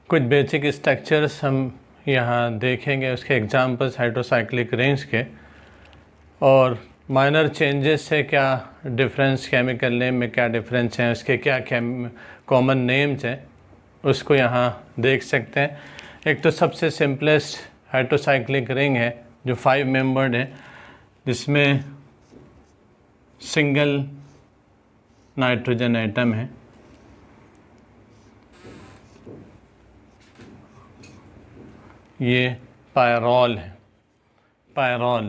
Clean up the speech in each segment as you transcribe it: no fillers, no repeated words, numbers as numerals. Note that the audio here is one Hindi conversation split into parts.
कुछ बेसिक स्ट्रक्चर्स हम यहाँ देखेंगे, उसके एग्जांपल्स हाइड्रोसाइक्लिक रिंग्स के, और माइनर चेंजेस से क्या डिफरेंस, केमिकल नेम में क्या डिफरेंस हैं, उसके क्या कॉमन नेम्स हैं, उसको यहाँ देख सकते हैं। एक तो सबसे सिंपलेस्ट हाइड्रोसाइक्लिक रिंग है जो 5 मेंबर्ड है, जिसमें सिंगल नाइट्रोजन एटम है। ये पायरॉल है, पायरॉल।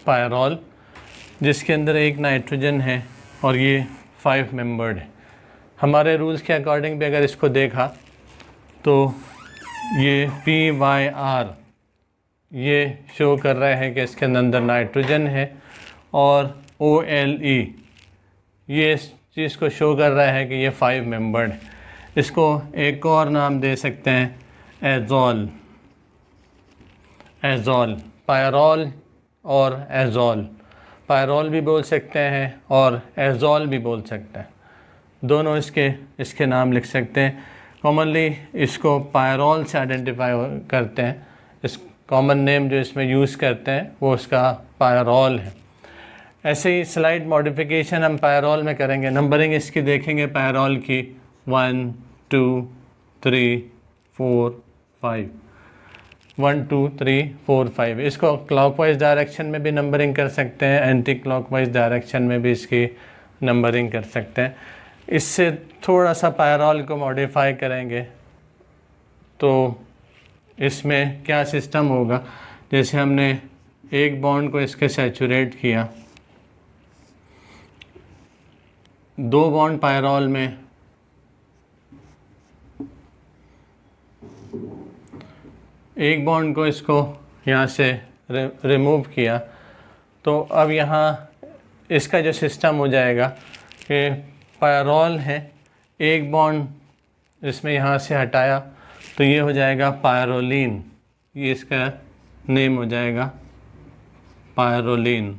पायरॉल जिसके अंदर एक नाइट्रोजन है और ये 5 मेंबर्ड है। हमारे रूल्स के अकॉर्डिंग भी अगर इसको देखा तो ये PYR ये शो कर रहा है कि इसके अंदर नाइट्रोजन है, और OLE ये इस चीज़ को शो कर रहा है कि ये 5 मेंबर्ड है। इसको एक और नाम दे सकते हैं एजोल। एजोल, पायरॉल और एजोल, पायरॉल भी बोल सकते हैं और एजोल भी बोल सकते हैं, दोनों इसके नाम लिख सकते हैं। कॉमनली इसको पायरॉल से आइडेंटिफाई करते हैं। इस कॉमन नेम जो इसमें यूज़ करते हैं वो उसका पायरॉल है। ऐसे ही स्लाइड मॉडिफिकेशन हम पायरॉल में करेंगे। नंबरिंग इसकी देखेंगे पायरॉल की 1 2 3 4 5, 1 2 3 4 5। इसको क्लॉकवाइज डायरेक्शन में भी नंबरिंग कर सकते हैं, एंटी क्लॉकवाइज डायरेक्शन में भी इसकी नंबरिंग कर सकते हैं। इससे थोड़ा सा पायरॉल को मॉडिफाई करेंगे तो इसमें क्या सिस्टम होगा, जैसे हमने एक बॉन्ड को इसके सैचुरेट किया, 2 बॉन्ड पायरॉल में, एक बॉन्ड को इसको यहाँ से रिमूव किया, तो अब यहाँ इसका जो सिस्टम हो जाएगा कि पायरॉल है, एक बॉन्ड इसमें यहाँ से हटाया तो ये हो जाएगा पायरोलीन। ये इसका नेम हो जाएगा पायरोलीन।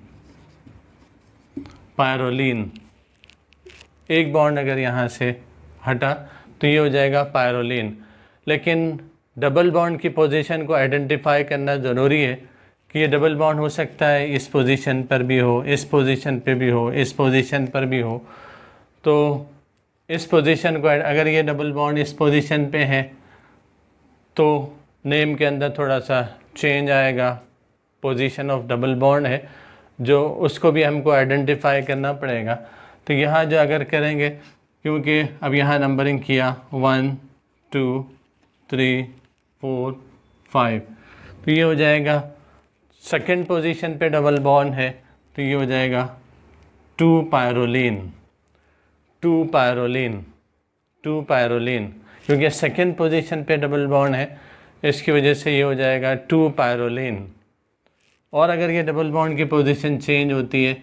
पायरोलीन, एक बॉन्ड अगर यहाँ से हटा तो ये हो जाएगा पायरोलीन। लेकिन डबल बॉन्ड की पोजीशन को आइडेंटिफाई करना ज़रूरी है कि ये डबल बॉन्ड हो सकता है इस पोजीशन पर भी हो, इस पोजीशन पे भी हो, इस पोजीशन पर भी हो। तो इस पोजीशन को, अगर ये डबल बॉन्ड इस पोजीशन पे है तो नेम के अंदर थोड़ा सा चेंज आएगा, पोजीशन ऑफ डबल बॉन्ड है जो उसको भी हमको आइडेंटिफाई करना पड़ेगा। तो यहाँ जो अगर करेंगे, क्योंकि अब यहाँ नंबरिंग किया 1 2 3 4 5, तो ये हो जाएगा सेकंड पोजीशन पे डबल बॉन्ड है तो ये हो जाएगा 2 पायरोलीन। 2 पायरोलीन, 2 पायरोलीन, क्योंकि सेकंड पोजीशन पे डबल बॉन्ड है, इसकी वजह से ये हो जाएगा 2 पायरोलीन। और अगर ये डबल बॉन्ड की पोजीशन चेंज होती है,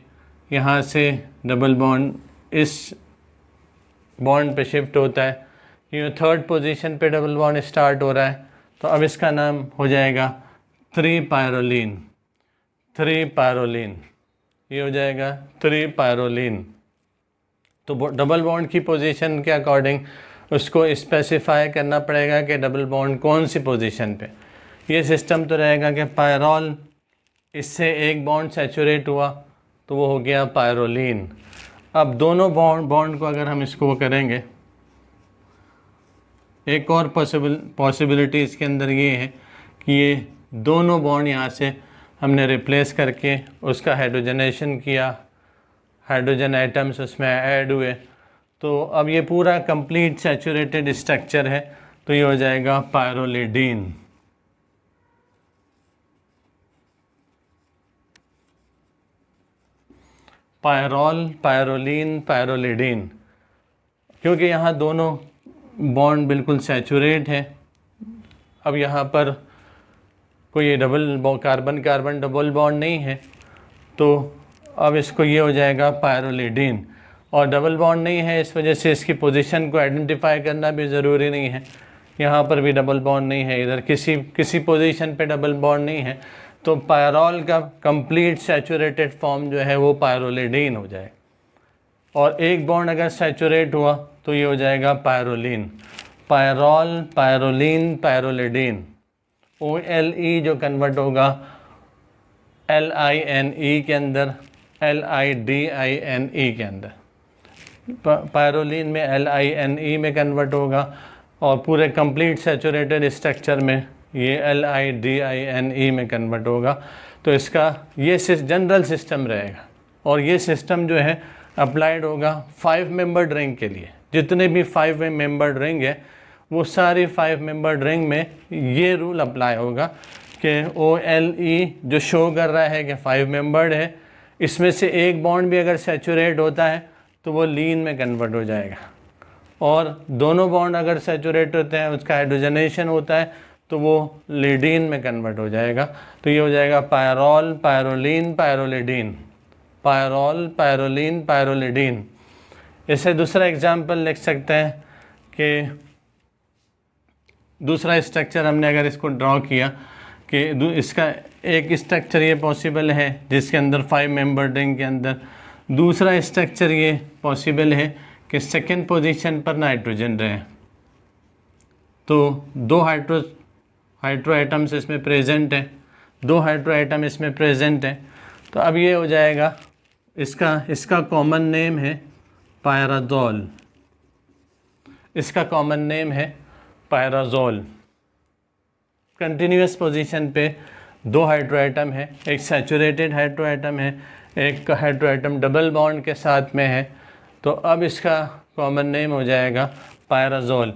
यहाँ से डबल बॉन्ड इस बॉन्ड पे शिफ्ट होता है, ये थर्ड पोजीशन पे डबल बॉन्ड स्टार्ट हो रहा है, तो अब इसका नाम हो जाएगा 3 पायरोलीन। 3 पायरोलीन, ये हो जाएगा 3 पायरोलीन। तो डबल बॉन्ड की पोजीशन के अकॉर्डिंग उसको स्पेसिफाई करना पड़ेगा कि डबल बॉन्ड कौन सी पोजीशन पे। ये सिस्टम तो रहेगा कि पायरॉल, इससे एक बॉन्ड सैचुरेट हुआ तो वो हो गया पायरोलीन। अब दोनों बॉन्ड को अगर हम इसको करेंगे, एक और पॉसिबिलिटी इसके अंदर ये है कि ये दोनों बॉन्ड यहाँ से हमने रिप्लेस करके उसका हाइड्रोजनेशन किया, हाइड्रोजन एटम्स उसमें ऐड हुए, तो अब ये पूरा कंप्लीट सैचुरेटेड स्ट्रक्चर है, तो ये हो जाएगा पायरोलिडीन। पायरॉल, पायरोलीन, पायरोलिडीन, क्योंकि यहाँ दोनों बॉन्ड बिल्कुल सैचुरेट है। अब यहाँ पर कोई double carbon carbon double bond नहीं है, तो अब इसको ये हो जाएगा पायरोलिडीन। और डबल बॉन्ड नहीं है, इस वजह से इसकी पोजीशन को आइडेंटिफाई करना भी ज़रूरी नहीं है। यहाँ पर भी डबल बॉन्ड नहीं है, इधर किसी पोजीशन पे डबल बॉन्ड नहीं है, तो पायरॉल का कंप्लीट सैचुरेटेड फॉर्म जो है वो पायरोलिडीन हो जाए। और एक बॉन्ड अगर सैचुरेट हुआ तो ये हो जाएगा पायरोलिन, पायरॉल, पायरोलिन, पायरोलिडीन। OLE जो कन्वर्ट होगा LINE के अंदर, LIDINE के अंदर। पायरोलिन में LINE में कन्वर्ट होगा और पूरे कंप्लीट सैचुरेटेड स्ट्रक्चर में ये LIDINE में कन्वर्ट होगा। तो इसका ये जनरल सिस्टम रहेगा और ये सिस्टम जो है अप्लाइड होगा 5 मेंबर्ड रिंग के लिए। जितने भी 5 मेंबर्ड रिंग है वो सारी 5 मेंबर्ड रिंग में ये रूल अप्लाई होगा कि OLE जो शो कर रहा है कि 5 मेंबर्ड है, इसमें से एक बॉन्ड भी अगर सैचुरेट होता है तो वो लीन में कन्वर्ट हो जाएगा, और दोनों बॉन्ड अगर सैचुरेट होते हैं, उसका हाइड्रोजनेशन होता है तो वो लिडीन में कन्वर्ट हो जाएगा। तो ये हो जाएगा पायरॉल, पायरोलिन, पायरोलिडीन, पायरॉल, पायरोलिन, पायरोलिडीन। इससे दूसरा एग्जाम्पल लिख सकते हैं कि दूसरा स्ट्रक्चर हमने अगर इसको ड्रॉ किया कि इसका एक स्ट्रक्चर ये पॉसिबल है जिसके अंदर 5 मेंबर रिंग के अंदर, दूसरा स्ट्रक्चर ये पॉसिबल है कि सेकंड पोजीशन पर नाइट्रोजन रहे, तो 2 हाइड्रो एटम्स इसमें प्रेजेंट हैं, 2 हाइड्रो एटम इसमें प्रेजेंट हैं। तो अब ये हो जाएगा, इसका कॉमन नेम है पायराजोल, इसका कॉमन नेम है पायराजोल। कंटिन्यूस पोजीशन पे 2 हाइड्रो एटम है, एक सैचुरेटेड हाइड्रो एटम है, एक हाइड्रो एटम डबल बॉन्ड के साथ में है। तो अब इसका कॉमन नेम हो जाएगा पायराजोल।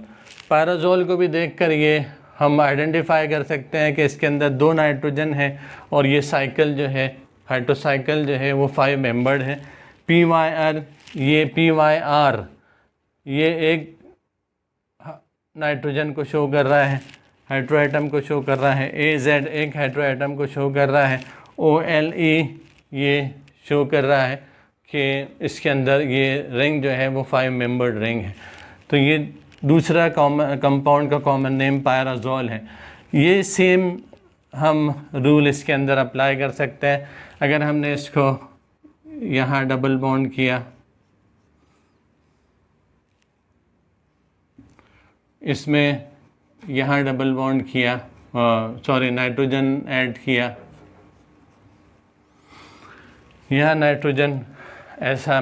पायराजोल को भी देखकर ये हम आइडेंटिफाई कर सकते हैं कि इसके अंदर 2 नाइट्रोजन है और ये साइकिल जो है, हाइड्रोसाइकिल जो है वो 5 मेंबर्ड है। PYR, ये PYR ये एक नाइट्रोजन को शो कर रहा है, हाइड्रो एटम को शो कर रहा है। AZ एक हाइड्रो एटम को शो कर रहा है। OLE ये शो कर रहा है कि इसके अंदर ये रिंग जो है वो 5 मेंबर्ड रिंग है। तो ये दूसरा कंपाउंड का कॉमन नेम पायराजोल है। ये सेम हम रूल इसके अंदर अप्लाई कर सकते हैं। अगर हमने इसको यहाँ डबल बॉन्ड किया, इसमें यहाँ डबल बॉन्ड किया, नाइट्रोजन ऐड किया, यहाँ नाइट्रोजन, ऐसा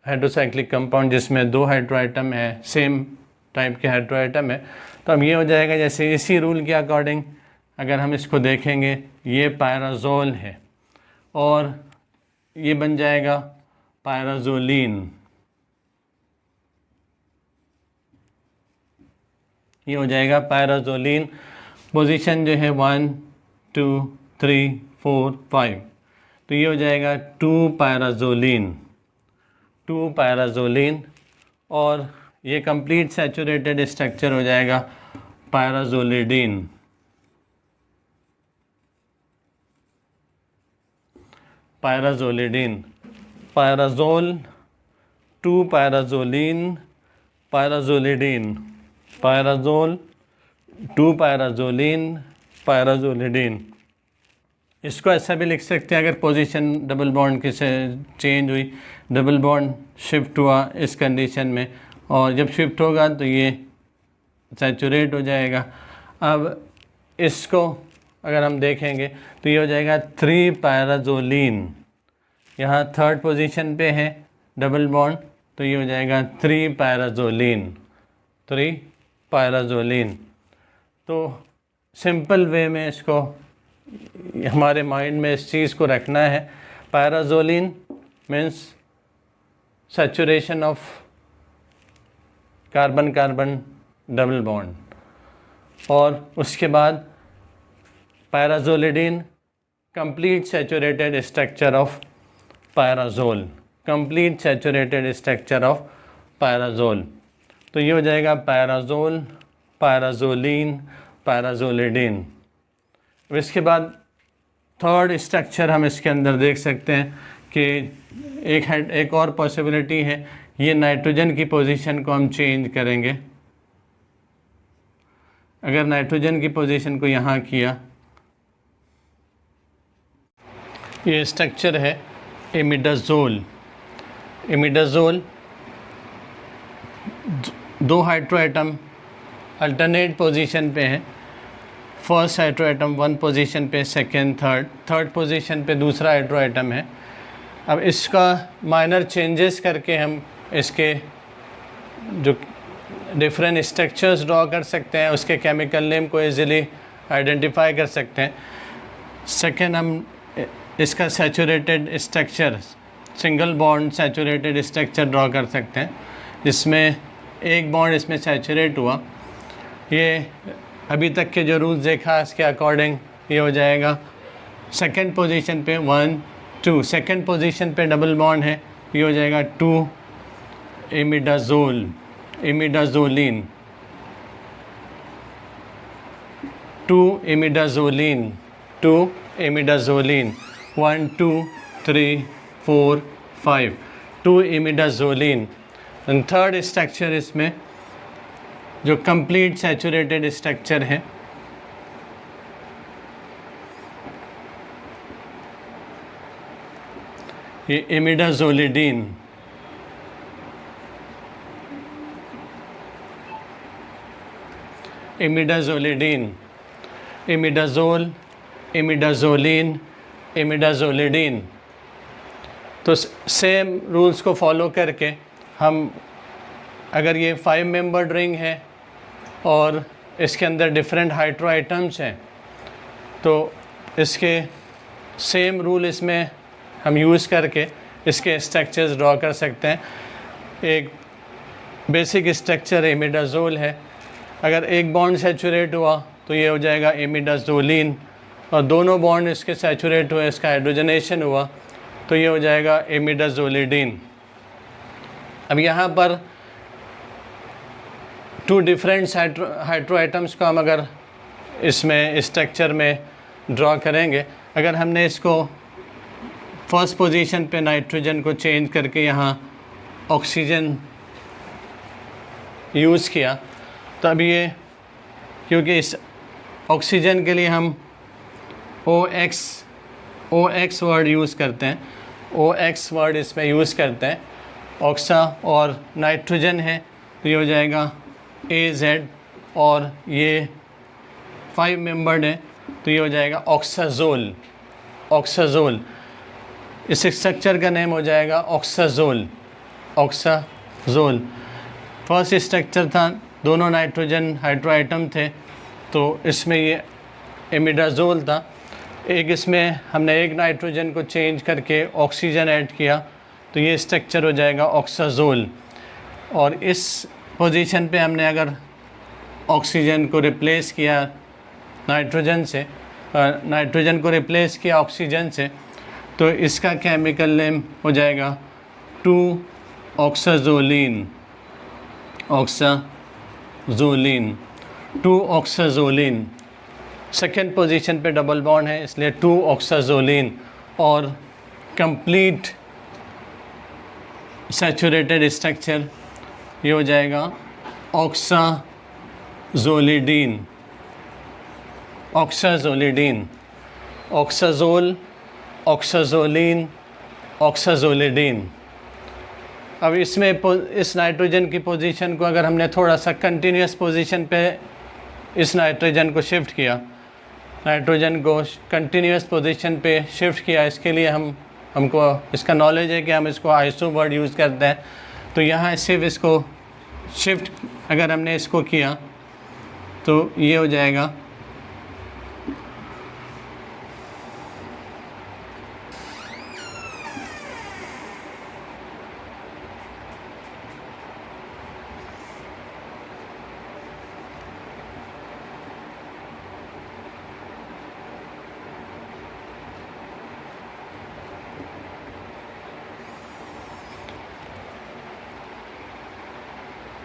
हाइड्रोसाइक्लिक कंपाउंड जिसमें 2 हाइड्रो एटम है, सेम टाइप के हाइड्रो एटम है। तो अब ये हो जाएगा जैसे इसी रूल के अकॉर्डिंग अगर हम इसको देखेंगे, ये पायराजोल है और ये बन जाएगा पायराजोलिन। ये हो जाएगा पायराजोलिन। पोजीशन जो है 1 2 3 4 5, तो ये हो जाएगा 2 पायराजोलिन, 2 पायराजोलिन। और ये कंप्लीट सैचुरेटेड स्ट्रक्चर हो जाएगा पायराजोलिडीन, पायराजोलिडीन, पायराजोल, 2 पायराजोलिन, पायराजोलिडीन, पायराजोल, 2 पायराजोलिन, पायराजोलिडीन। इसको ऐसा भी लिख सकते हैं, अगर पोजीशन डबल बॉन्ड की से चेंज हुई, डबल बॉन्ड शिफ्ट हुआ इस कंडीशन में, और जब शिफ्ट होगा तो ये सैचुरेट हो जाएगा। अब इसको अगर हम देखेंगे तो ये हो जाएगा 3 पायराजोलिन। यहाँ थर्ड पोजीशन पे है डबल बॉन्ड, तो ये हो जाएगा 3 पायराजोलिन, 3 पायराजोलिन। तो सिंपल वे में इसको हमारे माइंड में इस चीज़ को रखना है। Pyrazoline means saturation of carbon carbon double bond, और उसके बाद pyrazolidine complete saturated structure of pyrazole, complete saturated structure of pyrazole. तो ये हो जाएगा पायराजोल, पायराजोलिन, पायराजोलिडीन। इसके बाद थर्ड स्ट्रक्चर हम इसके अंदर देख सकते हैं कि एक और पॉसिबिलिटी है, ये नाइट्रोजन की पोजीशन को हम चेंज करेंगे। अगर नाइट्रोजन की पोजीशन को यहाँ किया, ये स्ट्रक्चर है इमिडाजोल, इमिडाज़ोल, दो हाइड्रो एटम अल्टरनेट पोजीशन पे हैं। First hydro atom one position पे, सेकेंड थर्ड पोजीशन पे दूसरा हाइड्रो एटम है। अब इसका माइनर चेंजेस करके हम इसके जो डिफरेंट स्ट्रक्चर्स ड्रॉ कर सकते हैं, उसके केमिकल नेम को इजीली आइडेंटिफाई कर सकते हैं। सेकेंड, हम इसका saturated structure, single bond saturated structure draw कर सकते हैं, जिसमें एक बॉन्ड इसमें सैचुरेट हुआ। ये अभी तक के जो रूल्स देखा इसके अकॉर्डिंग ये हो जाएगा सेकेंड पोजीशन पे 1 2, सेकेंड पोजीशन पे डबल बॉन्ड है, ये हो जाएगा 2 इमिडाज़ोल, इमिडाज़ोलिन, 2 इमिडाज़ोलिन, 2 इमिडाज़ोलिन, 1 2 3 4 5, 2 इमिडाज़ोलिन। एंड थर्ड स्ट्रक्चर इसमें जो कंप्लीट सैचुरेटेड स्ट्रक्चर है, ये इमिडाज़ोलिडीन, इमिडाज़ोलिडीन, इमिडाज़ोल, इमिडाज़ोलिन, इमिडाज़ोलिडीन। तो सेम रूल्स को फॉलो करके हम, अगर ये 5 मेंबर्ड रिंग है और इसके अंदर डिफरेंट हाइड्रो आइटम्स हैं, तो इसके सेम रूल इसमें हम यूज़ करके इसके स्ट्रक्चर्स ड्रॉ कर सकते हैं। एक बेसिक स्ट्रक्चर इमिडाज़ोल है, अगर एक बॉन्ड सैचुरेट हुआ तो ये हो जाएगा इमिडाज़ोलिन, और दोनों बॉन्ड इसके सैचुरेट हुए, इसका हाइड्रोजनेशन हुआ, तो ये हो जाएगा इमिडाज़ोलिडीन। अब यहाँ पर 2 डिफरेंट हाइड्रो आइटम्स को हम अगर इसमें स्ट्रक्चर में ड्रॉ करेंगे, अगर हमने इसको फर्स्ट पोजीशन पे नाइट्रोजन को चेंज करके यहाँ ऑक्सीजन यूज़ किया, तो अब ये, क्योंकि इस ऑक्सीजन के लिए हम OX वर्ड यूज़ करते हैं, OX वर्ड इसमें यूज़ करते हैं, ऑक्सा, और नाइट्रोजन है तो ये हो जाएगा AZ, और ये 5 मेंबर्ड है तो ये हो जाएगा ऑक्साज़ोल, ऑक्साज़ोल। इस स्ट्रक्चर का नेम हो जाएगा ऑक्साज़ोल, ऑक्साज़ोल। फर्स्ट स्ट्रक्चर था, दोनों नाइट्रोजन हाइड्रो आइटम थे, तो इसमें ये इमिडाज़ोल था। एक इसमें हमने एक नाइट्रोजन को चेंज करके ऑक्सीजन ऐड किया, तो ये स्ट्रक्चर हो जाएगा ऑक्साज़ोल। और इस पोजीशन पे हमने अगर ऑक्सीजन को रिप्लेस किया नाइट्रोजन से, नाइट्रोजन को रिप्लेस किया ऑक्सीजन से, तो इसका केमिकल नेम हो जाएगा 2 ऑक्साज़ोलिन, ऑक्साज़ोलिन, 2 ऑक्साज़ोलिन। सेकेंड पोजीशन पे डबल बॉन्ड है, इसलिए 2 ऑक्साज़ोलिन, और कंप्लीट सैचुरेटेड स्ट्रक्चर ये हो जाएगा ऑक्साज़ोलिडीन, ऑक्साज़ोलिडीन, ऑक्साज़ोल, ऑक्साज़ोलिन, ऑक्साज़ोलिडीन। अब इसमें इस नाइट्रोजन की पोजीशन को अगर हमने थोड़ा सा कंटिन्यूस पोजीशन पे इस नाइट्रोजन को शिफ्ट किया, नाइट्रोजन को कंटिन्यूस पोजीशन पे शिफ्ट किया, इसके लिए हमको इसका नॉलेज है कि हम इसको आइसो वर्ड यूज़ करते हैं। तो यहाँ सिर्फ इसको शिफ्ट अगर हमने इसको किया तो ये हो जाएगा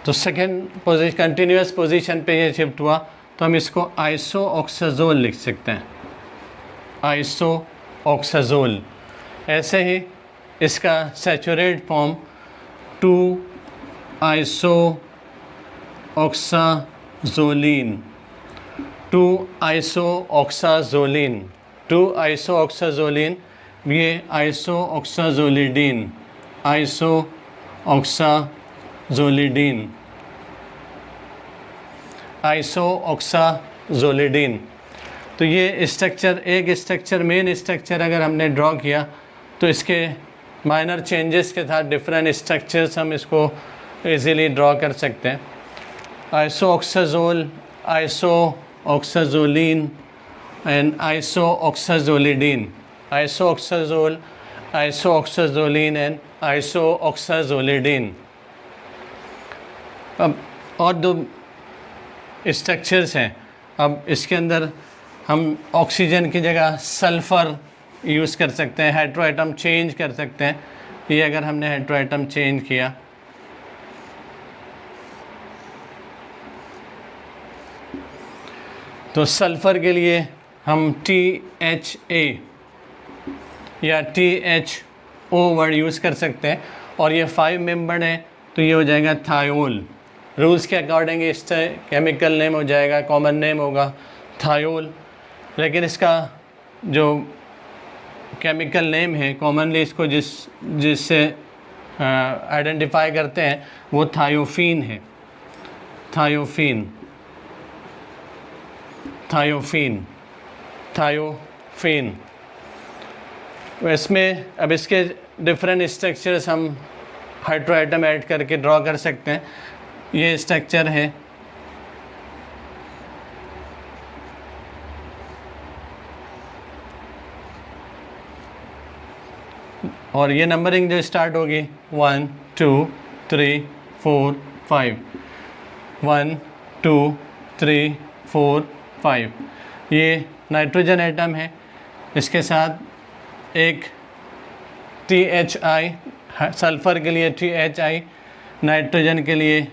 तो सेकेंड पोजीशन, कंटिन्यूस पोजीशन पे ये शिफ्ट हुआ, तो हम इसको आइसो ऑक्साज़ोल लिख सकते हैं, आइसो ऑक्साज़ोल। ऐसे ही इसका saturate form 2 iso oxazoline, 2 iso oxazoline, 2 iso oxazoline, ये आइसो ऑक्साज़ोलिडीन, आइसोऑक्साजोलिडीन, आइसोऑक्साजोलिडीन। तो ये स्ट्रक्चर, एक स्ट्रक्चर, मेन स्ट्रक्चर अगर हमने ड्रॉ किया तो इसके माइनर चेंजेस के साथ डिफरेंट स्ट्रक्चर्स हम इसको इजीली ड्रॉ कर सकते हैं। आइसोऑक्साजोल, आइसोऑक्साजोलिन एंड आइसोऑक्साजोलिडीन, आइसोऑक्साजोल, आइसोऑक्साजोलिन एंड आइसोऑक्साजोलिडीन। अब और दो स्ट्रक्चर्स हैं। अब इसके अंदर हम ऑक्सीजन की जगह सल्फ़र यूज़ कर सकते हैं, हेट्रोएटम चेंज कर सकते हैं। ये अगर हमने हेट्रोएटम चेंज किया तो सल्फ़र के लिए हम THA या THO वर्ड यूज़ कर सकते हैं, और ये 5 मेंबर है तो ये हो जाएगा थायोल। रूल्स के अकॉर्डिंग इससे केमिकल नेम हो जाएगा, कॉमन नेम होगा थायोल, लेकिन इसका जो केमिकल नेम है कॉमनली इसको जिससे आइडेंटिफाई करते हैं वो थायोफीन है, थायोफीन, थायोफीन, थायोफीन। इसमें अब इसके डिफरेंट स्ट्रक्चर्स हम हाइड्रोएटम ऐड करके ड्रॉ कर सकते हैं। ये स्ट्रक्चर है, और ये नंबरिंग जो स्टार्ट होगी 1 2 3 4 5, 1 2 3 4 5। ये नाइट्रोजन एटम है, इसके साथ एक THI, सल्फ़र के लिए THI, नाइट्रोजन के लिए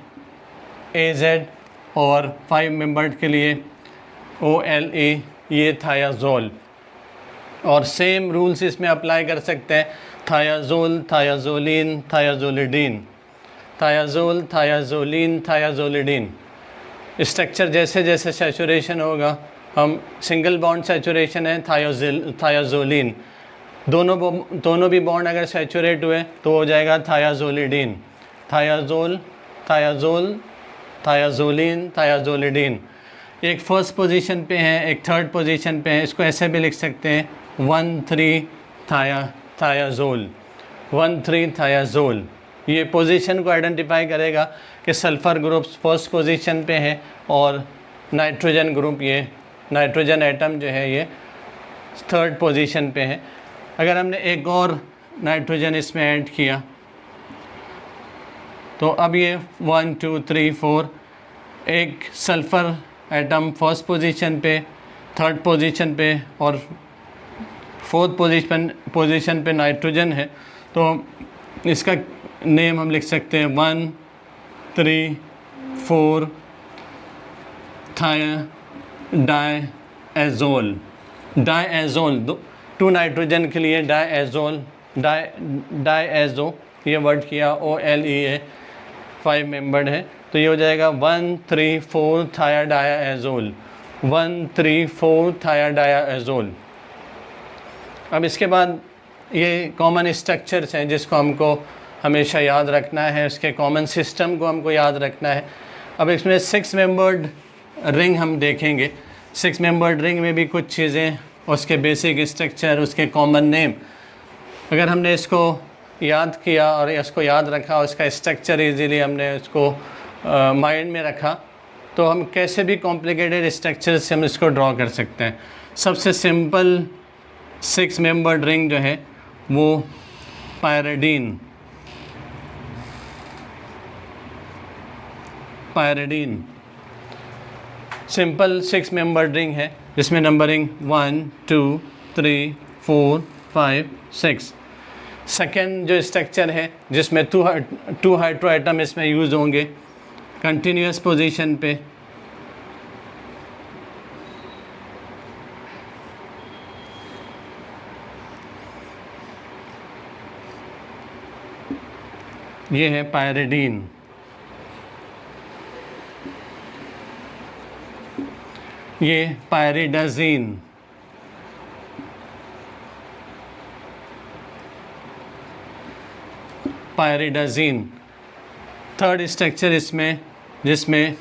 AZ और 5 मेंबर्ड के लिए OLE, ये थायाजोल। और सेम रूल्स इसमें अप्लाई कर सकते हैं, थायाजोल, थायाजोलिन, थायाजोलिडीन, थायाजोल, थायाजोलिन, थायाजोलिडीन। स्ट्रक्चर जैसे जैसे सैचुरेशन होगा, हम सिंगल बॉन्ड सैचुरेशन है थायाजोलिन, दोनों भी बॉन्ड अगर सैचुरेट हुए तो हो जाएगा थायाजोलिडीन, थायाजोल, थायाजोल, थायाजोलिन, थायाजोलिडीन। एक फर्स्ट पोजीशन पे है, एक थर्ड पोजीशन पे है, इसको ऐसे भी लिख सकते हैं 1,3 थायाजोल, 1,3 थायाजोल। ये पोजीशन को आइडेंटिफाई करेगा कि सल्फ़र ग्रुप फर्स्ट पोजीशन पे है और नाइट्रोजन ग्रुप, ये नाइट्रोजन एटम जो है ये थर्ड पोजीशन पे है। अगर हमने एक और नाइट्रोजन इसमें ऐड किया तो अब ये 1 2 3 4, एक सल्फ़र एटम फर्स्ट पोजीशन पे, थर्ड पोजीशन पे और फोर्थ पोजीशन पे नाइट्रोजन है, तो इसका नेम हम लिख सकते हैं 1 3 4 डायएज़ोल, डायएज़ोल। 2 नाइट्रोजन के लिए डायएज़ोल, डायएज़ो ये वर्ड किया, OLE 5 मेंबर्ड है, तो ये हो जाएगा 1 3 4 थायाडायाएज़ोल, 1 3 4 थायाडायाएज़ोल। अब इसके बाद ये कॉमन स्ट्रक्चर्स हैं जिसको हमको हमेशा याद रखना है, उसके कॉमन सिस्टम को हमको याद रखना है। अब इसमें 6 मेंबर्ड रिंग हम देखेंगे। 6 मेंबर्ड रिंग में भी कुछ चीज़ें, उसके बेसिक स्ट्रक्चर, उसके कॉमन नेम, अगर हमने इसको याद किया और इसको याद रखा, उसका स्ट्रक्चर इजीली हमने इसको माइंड में रखा, तो हम कैसे भी कॉम्प्लिकेटेड स्ट्रक्चर से हम इसको ड्रॉ कर सकते हैं। सबसे सिंपल 6 मेंबर्ड रिंग जो है वो pyridine, pyridine simple 6 membered ring है, जिसमें नंबरिंग 1 2 3 4 5 6। सेकेंड जो स्ट्रक्चर है जिसमें 2 हाइड्रो एटम इसमें यूज़ होंगे कंटिन्यूस पोजीशन पे, ये है पायरिडीन। ये पायरिडाज़ीन, पायरिडाजीन। थर्ड स्ट्रक्चर इसमें जिसमें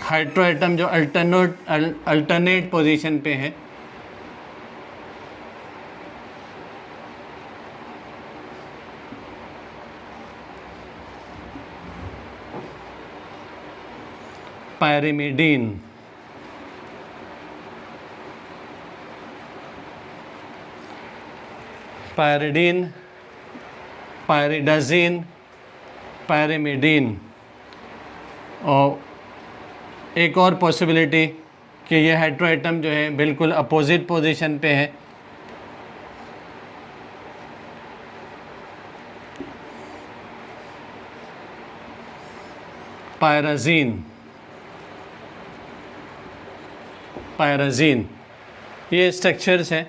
हाइड्रोएटम जो अल्टरनेट पोजीशन पे है, पायरिमिडीन। Pyridine, पायरिडाजीन, pyrimidine. और एक और पॉसिबिलिटी कि ये हेट्रोएटम जो है बिल्कुल अपोजिट पोजीशन पे है, पायराजीन। पायराजीन ये स्ट्रक्चर्स हैं,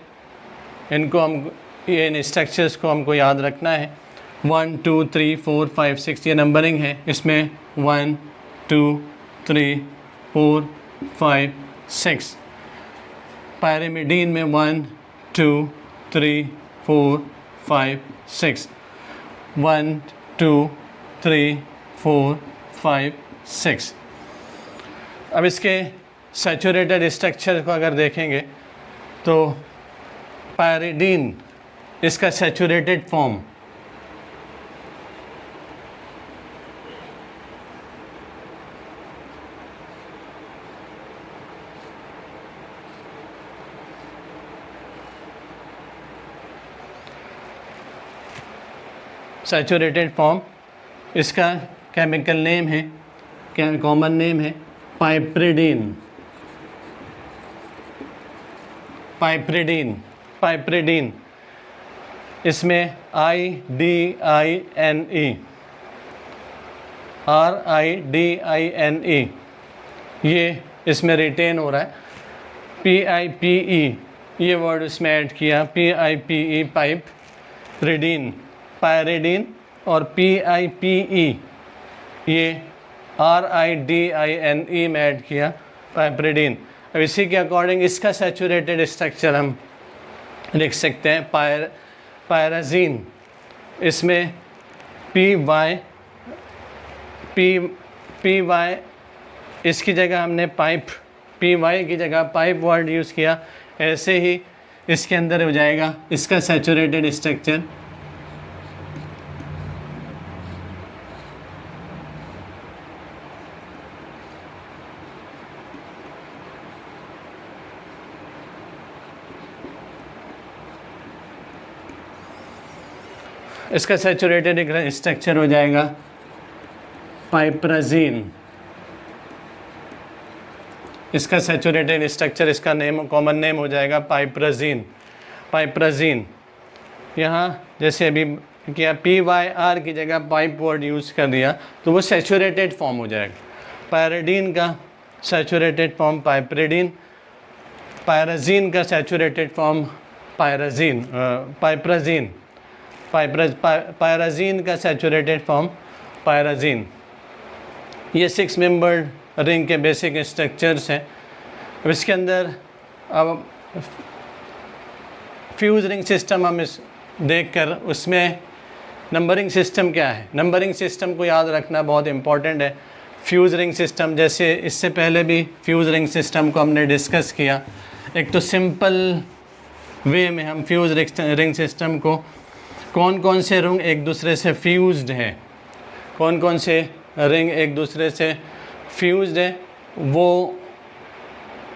इनको हम इन स्ट्रक्चर्स को हमको याद रखना है। 1 2 3 4 5 6 ये नंबरिंग है, इसमें 1 2 3 4 5 6। पायरिमिडीन में 1 2 3 4 5 6, 1 2 3 4 5 6। अब इसके सैचुरेटेड स्ट्रक्चर को अगर देखेंगे तो पायरिडीन इसका सैचुरेटेड फॉर्म, सैचुरेटेड फॉर्म इसका केमिकल नेम है, क्या कॉमन नेम है, पाइप्रिडीन। पाइप्रिडीन, पाइप्रिडीन। इसमें IDINE, RIDINE ये इसमें रिटेन हो रहा है। PIPE ये वर्ड इसमें ऐड किया, PIPE पाइप रिडीन, पायरिडीन। और PIPE ये RIDINE में ऐड किया, पाइप्रिडीन। अब इसी के अकॉर्डिंग इसका सैचुरेटेड स्ट्रक्चर हम लिख सकते हैं, पायराजीन। इसमें PY इसकी जगह हमने पाइप, PY की जगह पाइप वर्ड यूज़ किया, ऐसे ही इसके अंदर हो जाएगा इसका सैचुरेटेड स्ट्रक्चर। इसका सैचुरेटेड स्ट्रक्चर हो जाएगा पाइप्राजीन। इसका सैचुरेटेड स्ट्रक्चर, इसका नेम, कॉमन नेम हो जाएगा पाइप्राजीन। पाइप्राजीन यहाँ जैसे अभी किया, PYR की जगह पाइप वर्ड यूज़ कर दिया तो वो सैचुरेटेड फॉर्म हो जाएगा। पायरिडीन का सैचुरेटेड फॉर्म पाइप्रिडीन, पायराजीन का सैचुरेटेड फॉर्म पायराजीन, पाइप्राजीन। पायराजीन का सैचुरेटेड फॉर्म पायराजीन। ये 6 मेंबर्ड रिंग के बेसिक स्ट्रक्चर्स हैं। अब इसके अंदर अब फ्यूज रिंग सिस्टम हम इस देखकर उसमें नंबरिंग सिस्टम क्या है, नंबरिंग सिस्टम को याद रखना बहुत इम्पॉर्टेंट है। फ्यूज रिंग सिस्टम, जैसे इससे पहले भी फ्यूज रिंग सिस्टम को हमने डिस्कस किया। एक तो सिंपल वे में हम फ्यूज रिंग सिस्टम को, कौन कौन से रिंग एक दूसरे से फ्यूज्ड हैं, कौन कौन से रिंग एक दूसरे से फ्यूज्ड है, वो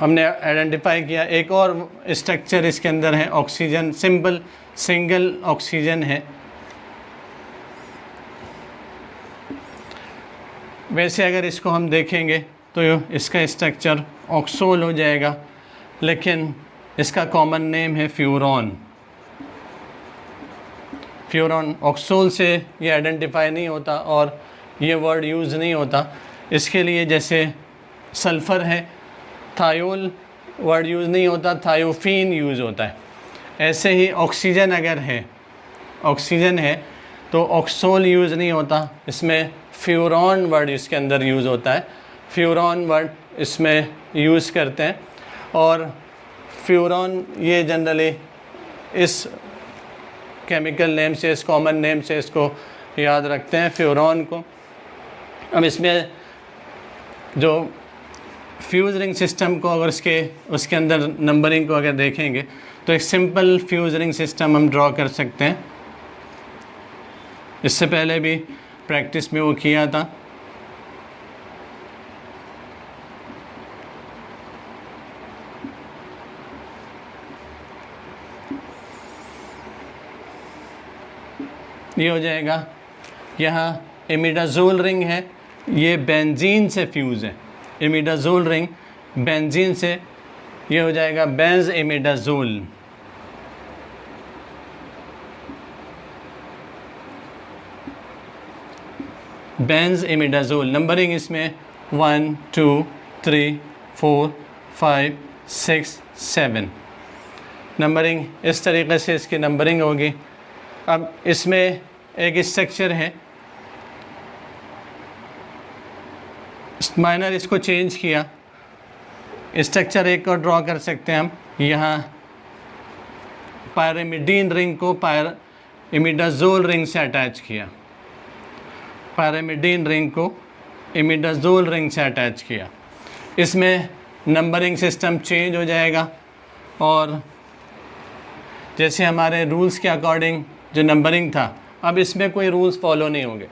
हमने आइडेंटिफाई किया। एक और स्ट्रक्चर इसके अंदर है ऑक्सीजन, सिंपल सिंगल ऑक्सीजन है। वैसे अगर इसको हम देखेंगे तो इसका स्ट्रक्चर ऑक्सोल हो जाएगा, लेकिन इसका कॉमन नेम है फ्यूरॉन। फ्यूरॉन, ऑक्सोल से ये आइडेंटिफाई नहीं होता और ये वर्ड यूज़ नहीं होता। इसके लिए जैसे सल्फ़र है, थायोल वर्ड यूज़ नहीं होता, थायोफीन यूज़ होता है। ऐसे ही ऑक्सीजन अगर है, ऑक्सीजन है तो ऑक्सोल यूज़ नहीं होता, इसमें फ्यूरॉन वर्ड इसके अंदर यूज़ होता है। फ्यूरॉन वर्ड इसमें यूज़ करते हैं और फ्यूरॉन ये जनरली इस केमिकल नेम से, इस कॉमन नेम से इसको याद रखते हैं फ्यूरॉन को। अब इसमें जो फ्यूज रिंग सिस्टम को अगर उसके अंदर नंबरिंग को अगर देखेंगे तो एक सिंपल फ्यूज रिंग सिस्टम हम ड्रॉ कर सकते हैं। इससे पहले भी प्रैक्टिस में वो किया था। ये हो जाएगा, यहाँ इमिडाज़ोल रिंग है, ये बेंजीन से फ्यूज़ है। इमिडाज़ोल रिंग बेंजीन से, ये हो जाएगा Benz imidazole. Benz imidazole. Numbering इसमें 1 2 3 4 5 6 7 नंबरिंग इस तरीके से इसकी नंबरिंग होगी। अब इसमें एक स्ट्रक्चर है, माइनर इसको चेंज किया, स्ट्रक्चर एक और ड्रॉ कर सकते हैं हम। यहाँ पायरिमिडीन रिंग को इमिडाज़ोल रिंग से अटैच किया, पायरिमिडीन रिंग को इमिडाज़ोल रिंग से अटैच किया। इसमें नंबरिंग सिस्टम चेंज हो जाएगा और जैसे हमारे रूल्स के अकॉर्डिंग जो नंबरिंग था, अब इसमें कोई रूल्स फॉलो नहीं होंगे।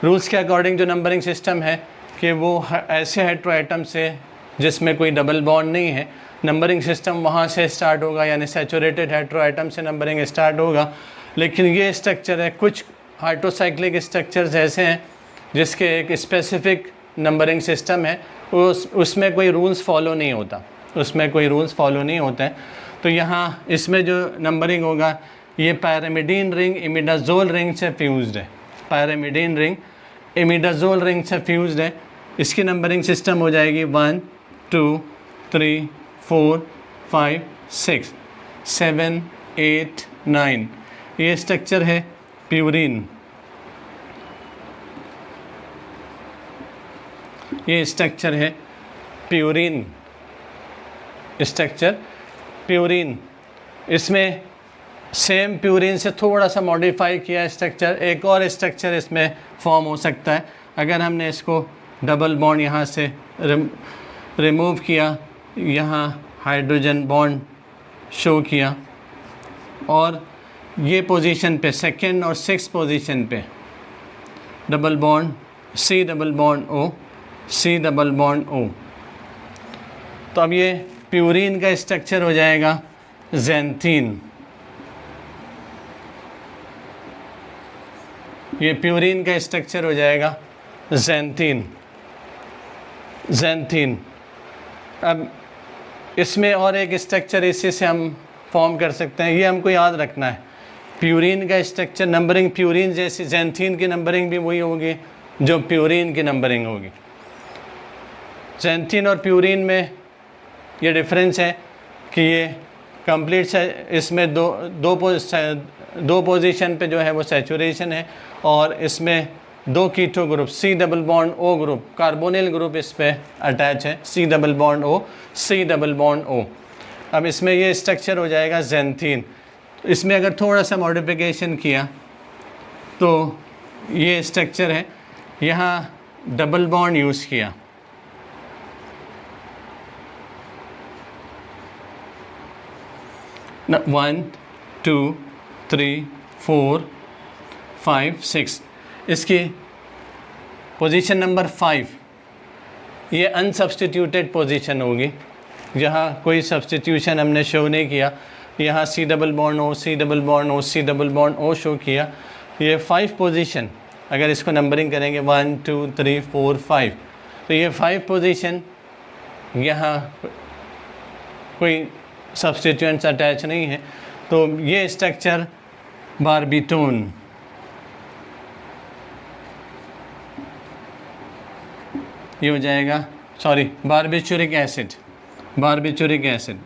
रूल्स के अकॉर्डिंग जो नंबरिंग सिस्टम है कि वो ऐसे हेट्रोएटम से जिसमें कोई डबल बॉन्ड नहीं है, नंबरिंग सिस्टम वहाँ से स्टार्ट होगा, यानी सैचुरेटेड हेट्रोएटम से नंबरिंग स्टार्ट होगा। लेकिन ये स्ट्रक्चर है, कुछ हाइड्रोसाइक्लिक स्ट्रक्चर्स ऐसे हैं जिसके एक स्पेसिफिक नंबरिंग सिस्टम है, उसमें कोई रूल्स फॉलो नहीं होता, उसमें कोई रूल्स फॉलो नहीं होते हैं। तो यहाँ इसमें जो नंबरिंग होगा, ये पायरिमिडीन रिंग इमिडाज़ोल रिंग से फ्यूज्ड है, पायरिमिडीन रिंग इमिडाज़ोल रिंग से फ्यूज्ड है। इसकी नंबरिंग सिस्टम हो जाएगी 1 2 3 4 5 6 7 8 9। ये स्ट्रक्चर है प्यूरिन, ये स्ट्रक्चर है प्यूरिन, स्ट्रक्चर प्यूरिन। इसमें सेम प्यूरिन से थोड़ा सा मॉडिफाई किया स्ट्रक्चर, एक और स्ट्रक्चर इसमें फॉर्म हो सकता है। अगर हमने इसको डबल बॉन्ड यहाँ से रिमूव किया, यहाँ हाइड्रोजन बॉन्ड शो किया और ये पोजीशन पे सेकंड और 6 पोजीशन पे double bond C double bond O, C double bond O। तो अब ये प्यूरिन का स्ट्रक्चर हो जाएगा ज़ैंथीन। ये प्यूरिन का स्ट्रक्चर हो जाएगा ज़ैंथीन, ज़ैंथीन। अब इसमें और एक स्ट्रक्चर इसी से हम फॉर्म कर सकते हैं, ये हमको याद रखना है। प्यूरिन का स्ट्रक्चर नंबरिंग प्यूरिन जैसी, ज़ैंथीन की नंबरिंग भी वही होगी जो प्यूरिन की नंबरिंग होगी। ज़ैंथीन और प्यूरिन में ये डिफरेंस है कि ये कंप्लीट इसमें दो पोजीशन पे जो है वो सैचुरेशन है और इसमें 2 keto group C double bond O group, carbonyl group इस पे अटैच है, C double bond O, C double bond O। अब इसमें ये स्ट्रक्चर हो जाएगा ज़ैंथीन। इसमें अगर थोड़ा सा मॉडिफिकेशन किया तो ये स्ट्रक्चर है, यहाँ डबल बॉन्ड यूज़ किया, न 1 2 3 4 5 6। इसकी पोजीशन नंबर 5 ये अनसब्स्टिट्यूटेड पोजीशन होगी, जहाँ कोई सब्स्टिट्यूशन हमने शो नहीं किया। यहाँ C double bond O, C double bond O, C double bond O show किया। ये 5 पोजीशन अगर इसको नंबरिंग करेंगे 1 2 3 4 5, तो ये 5 पोजीशन यहाँ कोई सब्स्टिट्यूएंट्स अटैच नहीं है। तो ये स्ट्रक्चर बारबीटोन, ये हो जाएगा, सॉरी बारबिचूरिक एसिड, बारबिचूरिक एसिड।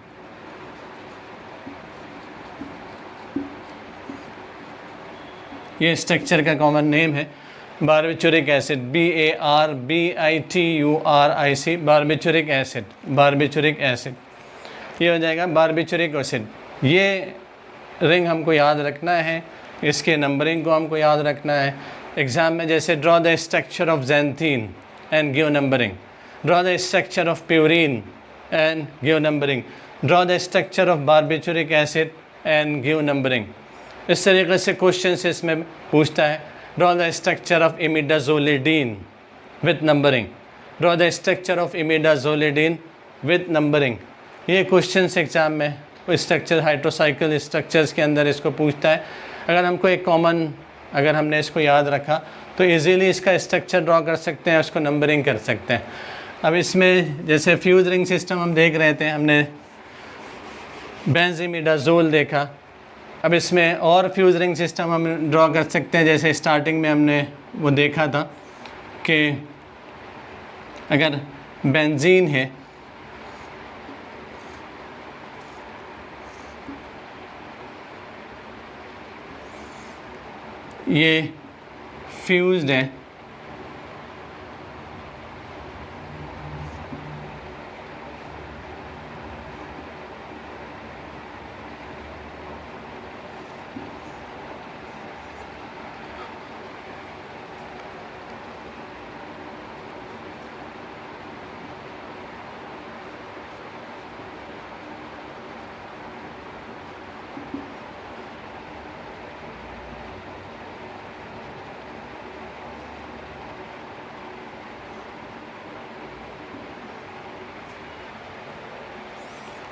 ये स्ट्रक्चर का कॉमन नेम है बारबिचूरिक एसिड, BARBITURIC, बारबिचूरिक एसिड, बारबिचूरिक एसिड। ये हो जाएगा बारबिचूरिक एसिड। ये रिंग हमको याद रखना है इसके नंबरिंग को हमको याद रखना है। एग्ज़ाम में जैसे draw the structure of xanthine and give numbering, draw the structure of purine and give numbering, draw the structure of barbituric acid and give numbering. इस तरीके से क्वेश्चन से इसमें पूछता है। Draw the structure of imidazolidine with numbering, draw the structure of imidazolidine with numbering. ये क्वेश्चन एग्जाम में स्ट्रक्चर हाइड्रोसाइकिल स्ट्रक्चर्स के अंदर इसको पूछता है। अगर हमको एक कॉमन, अगर हमने इसको याद रखा तो इजीली इसका स्ट्रक्चर ड्रॉ कर सकते हैं, उसको नंबरिंग कर सकते हैं। अब इसमें जैसे फ्यूज रिंग सिस्टम हम देख रहे थे, हमने बेंजीमिडाज़ोल देखा। अब इसमें और फ्यूज रिंग सिस्टम हम ड्रॉ कर सकते हैं। जैसे स्टार्टिंग में हमने वो देखा था कि अगर बेंजीन है, ये फ्यूज्ड है,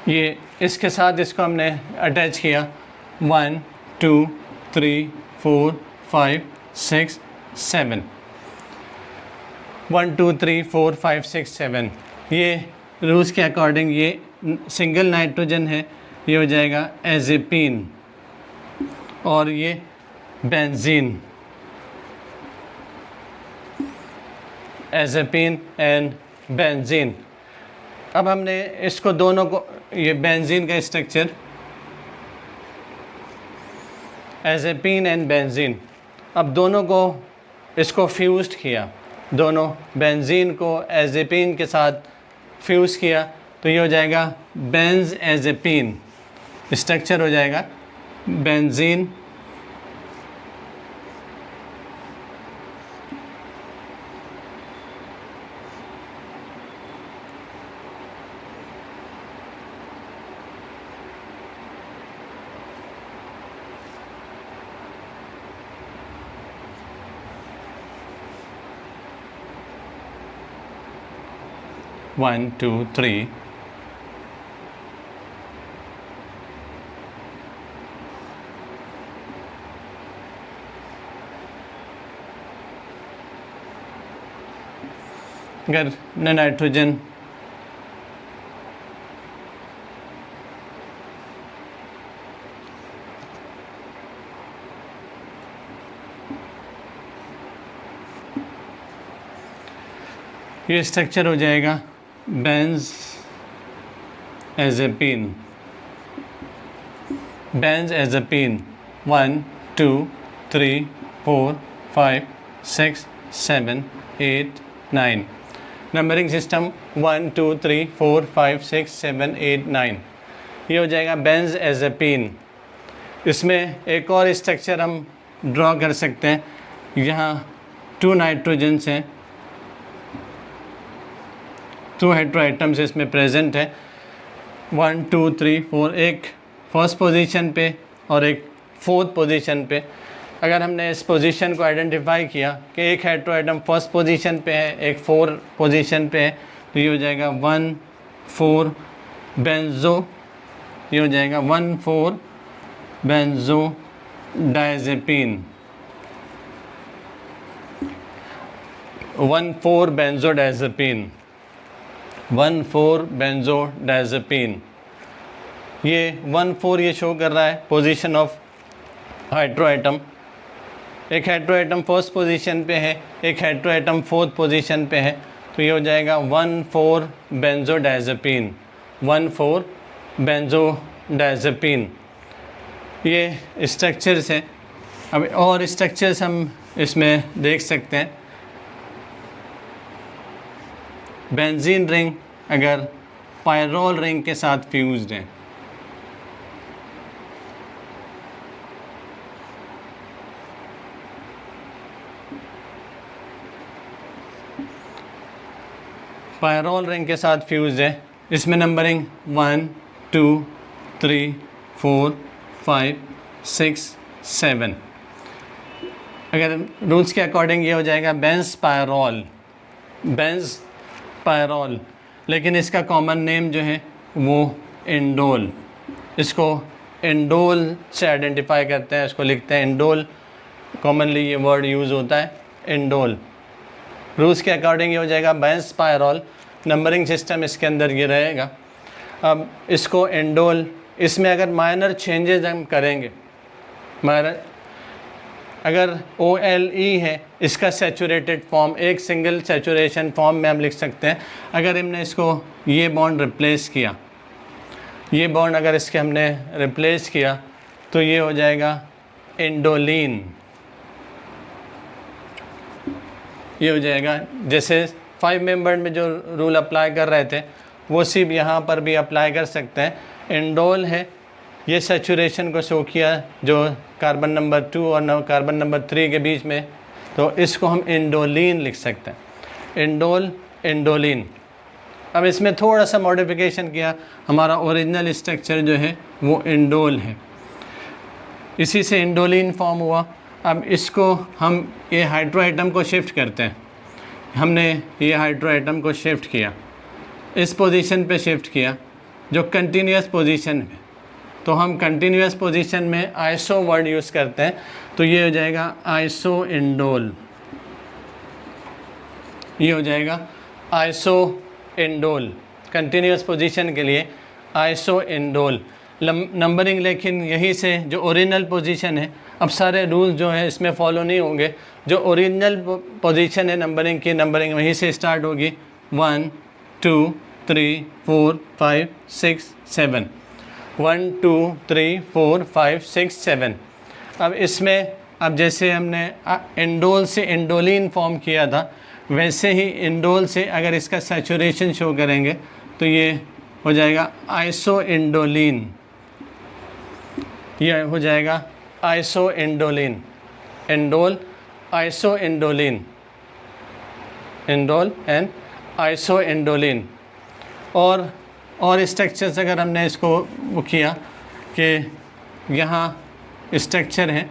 ये इसके साथ इसको हमने अटैच किया 1 2 3 4 5 6 7, 1 2 3 4 5 6 7। ये रूल्स के अकॉर्डिंग ये सिंगल नाइट्रोजन है, ये हो जाएगा एज़ेपीन, और ये बेंजीन, एज़ेपीन एंड बेंजीन। अब हमने इसको दोनों को, ये बेंजीन का स्ट्रक्चर एज़ेपीन एंड बेंजीन, अब दोनों को इसको फ्यूज़ड किया, दोनों बेंजीन को एज़ेपीन के साथ फ्यूज़ किया तो ये हो जाएगा बेंज एज़ेपीन। स्ट्रक्चर हो जाएगा बेंजीन वन टू थ्री, अगर नाइट्रोजन ये स्ट्रक्चर हो जाएगा बेंज एज़ेपीन, बेंज एज़ेपीन 1 2 3 4 5 6 7 8 9। नंबरिंग सिस्टम 1 2 3 4 5 6 7 8 9, ये हो जाएगा बेंज एज़ेपीन। इसमें एक और स्ट्रक्चर हम ड्रॉ कर सकते हैं। यहाँ 2 नाइट्रोजन्स हैं, 2 हेटेरो आइटम्स इसमें प्रेजेंट है, 1 2 3 4, एक फर्स्ट पोजीशन पे और एक फोर्थ पोजीशन पे। अगर हमने इस पोजीशन को आइडेंटिफाई किया कि एक हेटेरो आइटम फर्स्ट पोजीशन पे है, एक फोर्थ पोजीशन पे है, तो ये हो जाएगा 1 4 बेंजो, ये हो जाएगा 1 4 बेंजो डायजेपिन, 1 4 बेंजो डायजेपिन, 1 4 बेंजो डायजेपिन। ये 1 4 ये शो कर रहा है पोजीशन ऑफ हेटेरो आइटम। एक हेटेरो आइटम फर्स्ट पोजीशन पे है, एक हेटेरो आइटम फोर्थ पोजीशन पे है, तो ये हो जाएगा 1 4 बेंजो डायजेपिन, 1 4 बेंजो डायजेपिन। ये स्ट्रक्चर्स हैं। अब और स्ट्रक्चर्स हम इसमें देख सकते हैं। बेंजीन रिंग अगर पायरोल रिंग के साथ फ्यूज्ड है, पायरोल रिंग के साथ फ्यूज्ड है। इसमें नंबरिंग 1 2 3 4 5 6 7। अगर रूल्स के अकॉर्डिंग ये हो जाएगा बेंज पायरोल, लेकिन इसका कॉमन नेम जो है वो इंडोल। इसको इंडोल से आइडेंटिफाई करते हैं, इसको लिखते हैं इंडोल। कॉमनली ये वर्ड यूज़ होता है इंडोल। रूल्स के अकॉर्डिंग ये हो जाएगा बेंज पायरोल। नंबरिंग सिस्टम इसके अंदर ये रहेगा। अब इसको इंडोल, इसमें अगर माइनर चेंजेस हम करेंगे, माइनर अगर OLE है इसका सैचुरेटेड फॉर्म, एक सिंगल सैचुरेशन फॉर्म में हम लिख सकते हैं। अगर हमने इसको ये बॉन्ड रिप्लेस किया, ये बॉन्ड अगर इसके हमने रिप्लेस किया तो ये हो जाएगा इंडोलिन। ये हो जाएगा, जैसे 5 मेंबर में जो रूल अप्लाई कर रहे थे वो सिर्फ यहाँ पर भी अप्लाई कर सकते हैं। इंडोल है, ये सैचुरेशन को शो किया जो कार्बन नंबर 2 और कार्बन नंबर 3 के बीच में, तो इसको हम इंडोलिन लिख सकते हैं। इंडोलिन। अब इसमें थोड़ा सा मॉडिफिकेशन किया, हमारा ओरिजिनल स्ट्रक्चर जो है वो इंडोल है, इसी से इंडोलिन फॉर्म हुआ। अब इसको हम ये हाइड्रो आइटम को शिफ्ट करते हैं। हमने ये हाइड्रो आइटम को शिफ्ट किया, इस पोजीशन पे शिफ्ट किया जो कंटिन्यूस पोजीशन है, तो हम कंटिन्यूस पोजीशन में आइसो वर्ड यूज़ करते हैं, तो ये हो जाएगा आइसो इंडोल। ये हो जाएगा आइसो इंडोल, कंटिन्यूस पोजीशन के लिए आइसो इंडोल। नंबरिंग लेकिन यहीं से जो ओरिजिनल पोजीशन है, अब सारे रूल जो है इसमें फॉलो नहीं होंगे। जो ओरिजिनल पोजीशन है नंबरिंग की, नंबरिंग वहीं से स्टार्ट होगी 1 2 3 4 5 6 7, 1 2 3 4 5 6 7। अब इसमें अब जैसे हमने इंडोल से इंडोलिन फॉर्म किया था, वैसे ही इंडोल से अगर इसका सैचुरेशन शो करेंगे तो ये हो जाएगा आइसो इंडोलिन। ये हो जाएगा iso indoline. Indole iso indoline, indole and iso indoline. और स्ट्रक्चर्स अगर हमने इसको वो किया कि यहाँ स्ट्रक्चर है,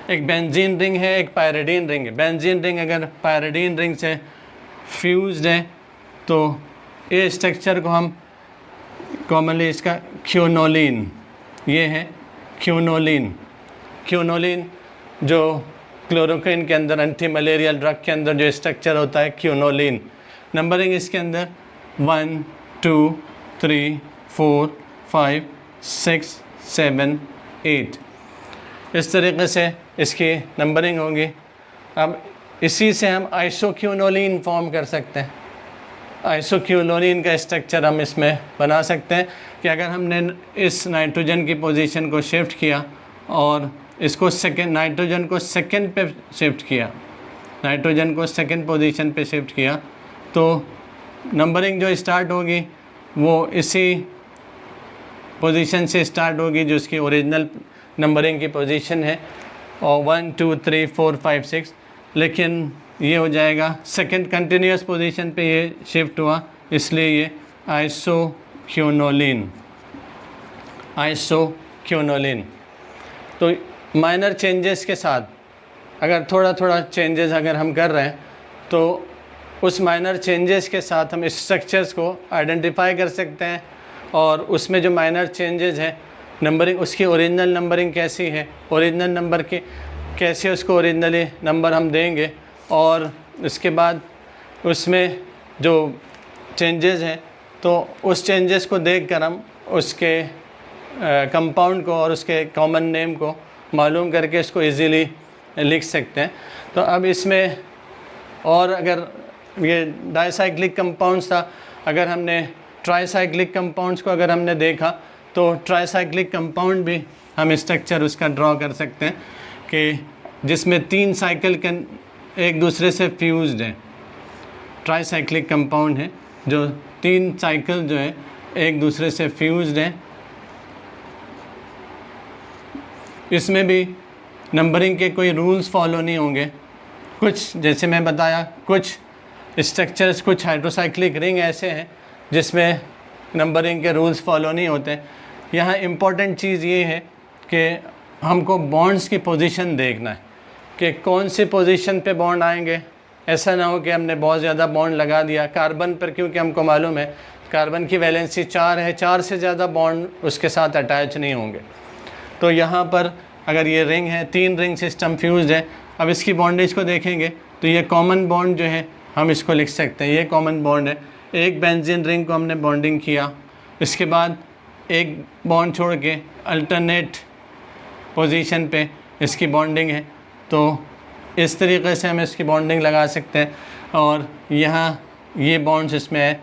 एक बेंजीन रिंग है, एक पायरिडीन रिंग है। बेंजीन रिंग अगर पायरिडीन रिंग से फ्यूज्ड है तो ये स्ट्रक्चर को हम कॉमनली इसका क्यूनोलिन, ये है क्यूनोलिन। क्यूनोलिन जो क्लोरोक्विन के अंदर, एंटी मलेरियल ड्रग के अंदर जो स्ट्रक्चर होता है क्यूनोलिन। नंबरिंग इसके अंदर 1 2 3 4 5 6 7 8, इस तरीके से इसकी नंबरिंग होगी। अब इसी से हम आइसोक्यूनोलिन फॉर्म कर सकते हैं। आइसोक्यूनोलिन का स्ट्रक्चर हम इसमें बना सकते हैं कि अगर हमने इस नाइट्रोजन की पोजीशन को शिफ्ट किया और इसको नाइट्रोजन को सेकंड पे शिफ्ट किया, नाइट्रोजन को सेकंड पोजीशन पे शिफ्ट किया, तो नंबरिंग जो स्टार्ट होगी वो इसी पोजीशन से स्टार्ट होगी जो इसकी ओरिजिनल नंबरिंग की पोजीशन है, और 1 2 3 4 5 6, लेकिन ये हो जाएगा सेकंड कंटिन्यूस पोजीशन पे ये शिफ्ट हुआ, इसलिए ये आइसोक्यूनोलिन। तो माइनर चेंजेस के साथ अगर थोड़ा चेंजेस अगर हम कर रहे हैं तो उस माइनर चेंजेस के साथ हम स्ट्रक्चर्स को आइडेंटिफाई कर सकते हैं, और उसमें जो माइनर चेंजेस हैं नंबरिंग, उसकी ओरिजिनल नंबरिंग कैसी है, ओरिजिनल नंबर की कैसे उसको ओरिजिनली नंबर हम देंगे, और इसके बाद उसमें जो चेंजेस हैं तो उस चेंजेस को देखकर हम उसके कंपाउंड को और उसके कॉमन नेम को मालूम करके इसको इजीली लिख सकते हैं। तो अब इसमें और अगर ये डाइसाइक्लिक कंपाउंड्स था, अगर हमने ट्राईसाइक्लिक कंपाउंड्स को अगर हमने देखा तो ट्राईसाइक्लिक कंपाउंड भी हम स्ट्रक्चर उसका ड्रॉ कर सकते हैं कि जिसमें 3 साइकिल एक दूसरे से फ्यूज्ड हैं। ट्राईसाइक्लिक कंपाउंड है जो 3 साइकिल जो है एक दूसरे से फ्यूज्ड हैं। इसमें भी नंबरिंग के कोई रूल्स फॉलो नहीं होंगे। कुछ जैसे मैं बताया, कुछ स्ट्रक्चर्स, कुछ हाइड्रोसाइक्लिक रिंग ऐसे हैं जिसमें नंबरिंग के रूल्स फॉलो नहीं होते। यहाँ इम्पॉर्टेंट चीज़ ये है कि हमको बॉन्ड्स की पोजीशन देखना है कि कौन सी पोजीशन पे बॉन्ड आएंगे। ऐसा ना हो कि हमने बहुत ज़्यादा बॉन्ड लगा दिया कार्बन पर, क्योंकि हमको मालूम है कार्बन की वैलेंसी 4 है, 4 से ज़्यादा बॉन्ड उसके साथ अटैच नहीं होंगे। तो यहाँ पर अगर ये रिंग है, 3 रिंग सिस्टम फ्यूज्ड है, अब इसकी बॉन्डेज को देखेंगे तो ये कॉमन बॉन्ड जो है हम इसको लिख सकते हैं, ये कॉमन बॉन्ड है। एक बेंजीन रिंग को हमने बॉन्डिंग किया, इसके बाद एक बॉन्ड छोड़ के अल्टरनेट पोजीशन पे इसकी बॉन्डिंग है, तो इस तरीके से हम इसकी बॉन्डिंग लगा सकते हैं और यहाँ ये बॉन्ड्स इसमें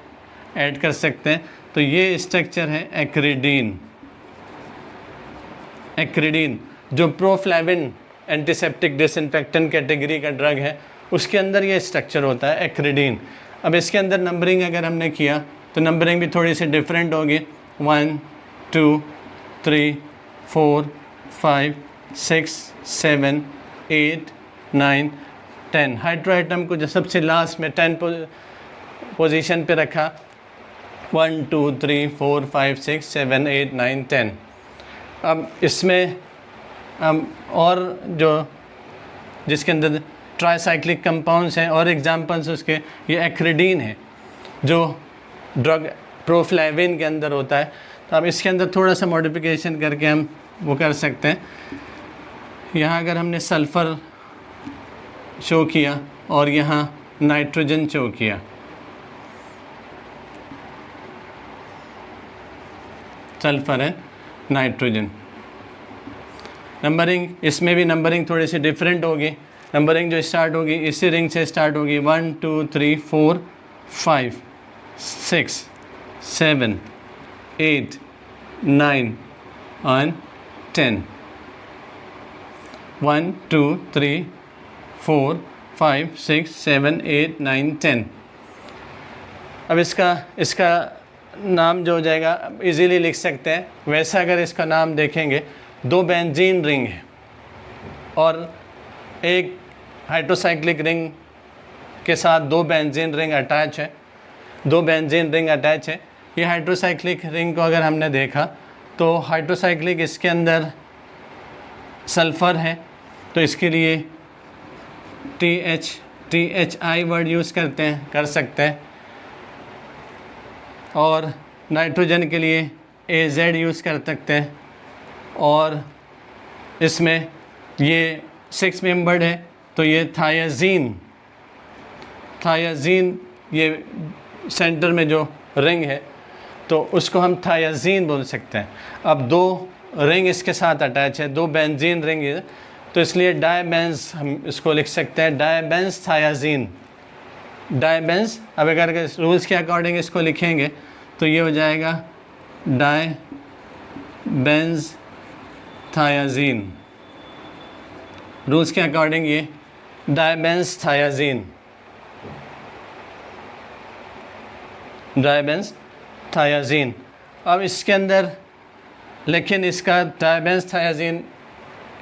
ऐड कर सकते हैं। तो ये स्ट्रक्चर है एक्रिडीन। एक्रिडीन जो प्रोफ्लेविन एंटीसेप्टिक डिसइंफेक्टेंट कैटेगरी का ड्रग है, उसके अंदर ये स्ट्रक्चर होता है एक्रिडीन। अब इसके अंदर नंबरिंग अगर हमने किया तो नंबरिंग भी थोड़ी सी डिफरेंट होगी। 1 2 3 4 5 6 7 8 9 10। हाइड्रोएटम को जो सबसे लास्ट में 10 पोजीशन पे रखा। 1 2 3 4 5 6 7 8 9 10। अब इसमें और जो जिसके अंदर ट्राईसाइक्लिक कंपाउंड्स हैं और एग्जांपल्स उसके, ये एक्रिडीन है जो ड्रग प्रोफ्लेविन के अंदर होता है। तो अब इसके अंदर थोड़ा सा मॉडिफिकेशन करके हम वो कर सकते हैं। यहाँ अगर हमने सल्फ़र शो किया और यहाँ नाइट्रोजन शो किया, सल्फ़र है, नाइट्रोजन। नंबरिंग, इसमें भी नंबरिंग थोड़ी सी डिफरेंट होगी। नंबरिंग जो स्टार्ट होगी इसी रिंग से स्टार्ट होगी। 1 2 3 4 5 6 7 8 9 और 10। 1 2 3 4 5 6 7 8 9 10। अब इसका नाम जो हो जाएगा इजीली लिख सकते हैं। वैसे अगर इसका नाम देखेंगे, 2 बेंजीन रिंग है और एक हाइड्रोसाइक्लिक रिंग के साथ 2 बेंजीन रिंग अटैच है। 2 बेंजीन रिंग अटैच है। ये हाइड्रोसाइक्लिक रिंग को अगर हमने देखा तो हाइड्रोसाइक्लिक, इसके अंदर सल्फ़र है तो इसके लिए THI वर्ड यूज़ कर सकते हैं और नाइट्रोजन के लिए AZ यूज़ कर सकते हैं। और इसमें ये 6 मेंबर्ड है तो ये थायाजीन ये सेंटर में जो रिंग है तो उसको हम थायाजीन बोल सकते हैं। अब 2 रिंग इसके साथ अटैच है, 2 बेंजीन रिंग है, तो इसलिए डायबेंज हम इसको लिख सकते हैं, डायबेंज थायाजीन। डायबेंज, अब अगर रूल्स के अकॉर्डिंग इसको लिखेंगे तो ये हो जाएगा डायबेंज थायाजीन। रूल्स के अकॉर्डिंग ये डायबेंज थायाजीन, डायबेंज थायाजीन। अब इसके अंदर लेकिन इसका डायबेंज थायाजीन,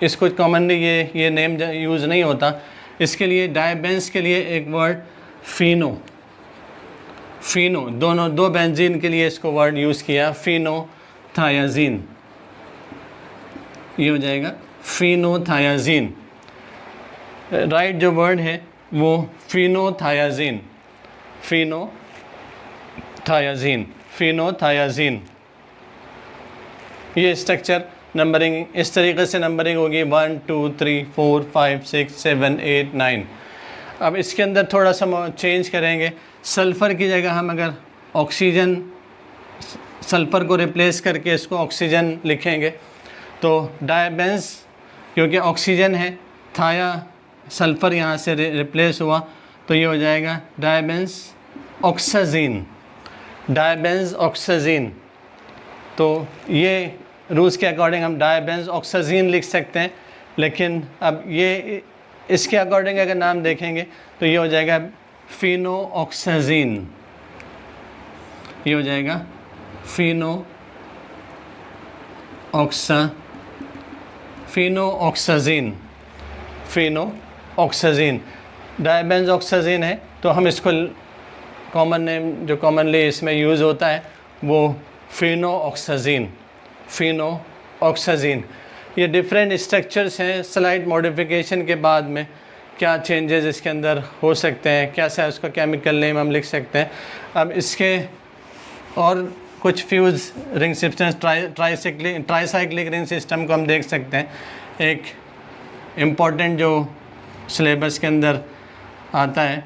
इसको कॉमनली ये नेम यूज़ नहीं होता। इसके लिए डायबेंज के लिए एक वर्ड फिनो, दोनों 2 बेंजीन के लिए इसको वर्ड यूज़ किया, फिनोथायाजीन। ये हो जाएगा फिनोथायाजीन। राइट जो वर्ड है वो फिनोथायाजीन, फिनोथायाजीन। ये स्ट्रक्चर नंबरिंग इस तरीके से नंबरिंग होगी 1 2 3 4 5 6 7 8 9। अब इसके अंदर थोड़ा सा चेंज करेंगे। सल्फ़र की जगह हम अगर ऑक्सीजन, सल्फ़र को रिप्लेस करके इसको ऑक्सीजन लिखेंगे तो डायबेंज, क्योंकि ऑक्सीजन है, थाया सल्फ़र यहाँ से रिप्लेस हुआ तो ये हो जाएगा डायबेंज ऑक्सीजन, डायबेंज ऑक्सीजन। तो ये रूल्स के अकॉर्डिंग हम डायबेंज ऑक्सीजन लिख सकते हैं। लेकिन अब ये इसके अकॉर्डिंग अगर नाम देखेंगे तो ये हो जाएगा फिनोऑक्सीजन, ये हो जाएगा फिनोऑक्सीजन। फिनोऑक्सीजन। डायबेंजोऑक्सीजन है तो हम इसको कॉमन नेम जो कॉमनली इसमें यूज़ होता है वो फिनोऑक्सीजन। ये डिफरेंट स्ट्रक्चर्स हैं, स्लाइड मॉडिफिकेशन के बाद में क्या चेंजेस इसके अंदर हो सकते हैं, कैसा है उसका केमिकल नेम हम लिख सकते हैं। अब इसके और कुछ fuse ring system tricyclic ring system को हम देख सकते हैं। एक इम्पॉर्टेंट जो सिलेबस के अंदर आता है,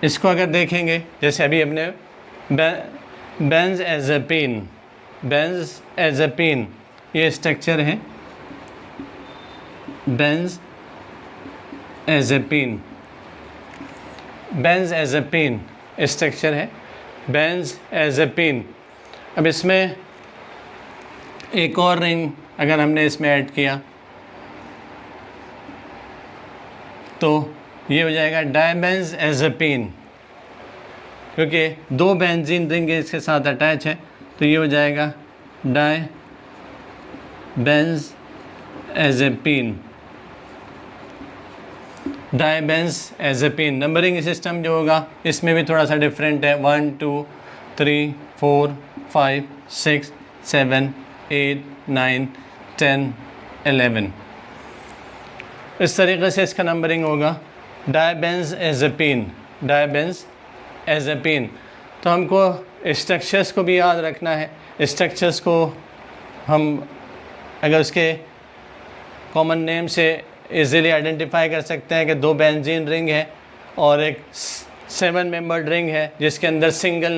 इसको अगर देखेंगे जैसे अभी अपने बेंज़ोएज़ापीन ये स्ट्रक्चर है। बेंज़ोएज़ापीन स्ट्रक्चर है, बेंज़ोएज़ापीन। अब इसमें एक और रिंग अगर हमने इसमें ऐड किया तो ये हो जाएगा डायबेंज़ोएज़ापीन, क्योंकि दो बेंजीन रिंग इसके साथ अटैच है तो ये हो जाएगा डायबेंज़ोएज़ापीन। नंबरिंग सिस्टम जो होगा इसमें भी थोड़ा सा डिफरेंट है, 1 2 3 4 5 6 7 8 9 10 11 इस तरीके से इसका नंबरिंग होगा। डायबेंज़ोएज़ापीन तो हमको स्ट्रक्चर्स को भी याद रखना है। स्ट्रक्चर्स को हम अगर उसके कॉमन नेम से इजीली आइडेंटिफाई कर सकते हैं कि दो बेंजीन रिंग है और एक 7 मेंबर्ड रिंग है जिसके अंदर सिंगल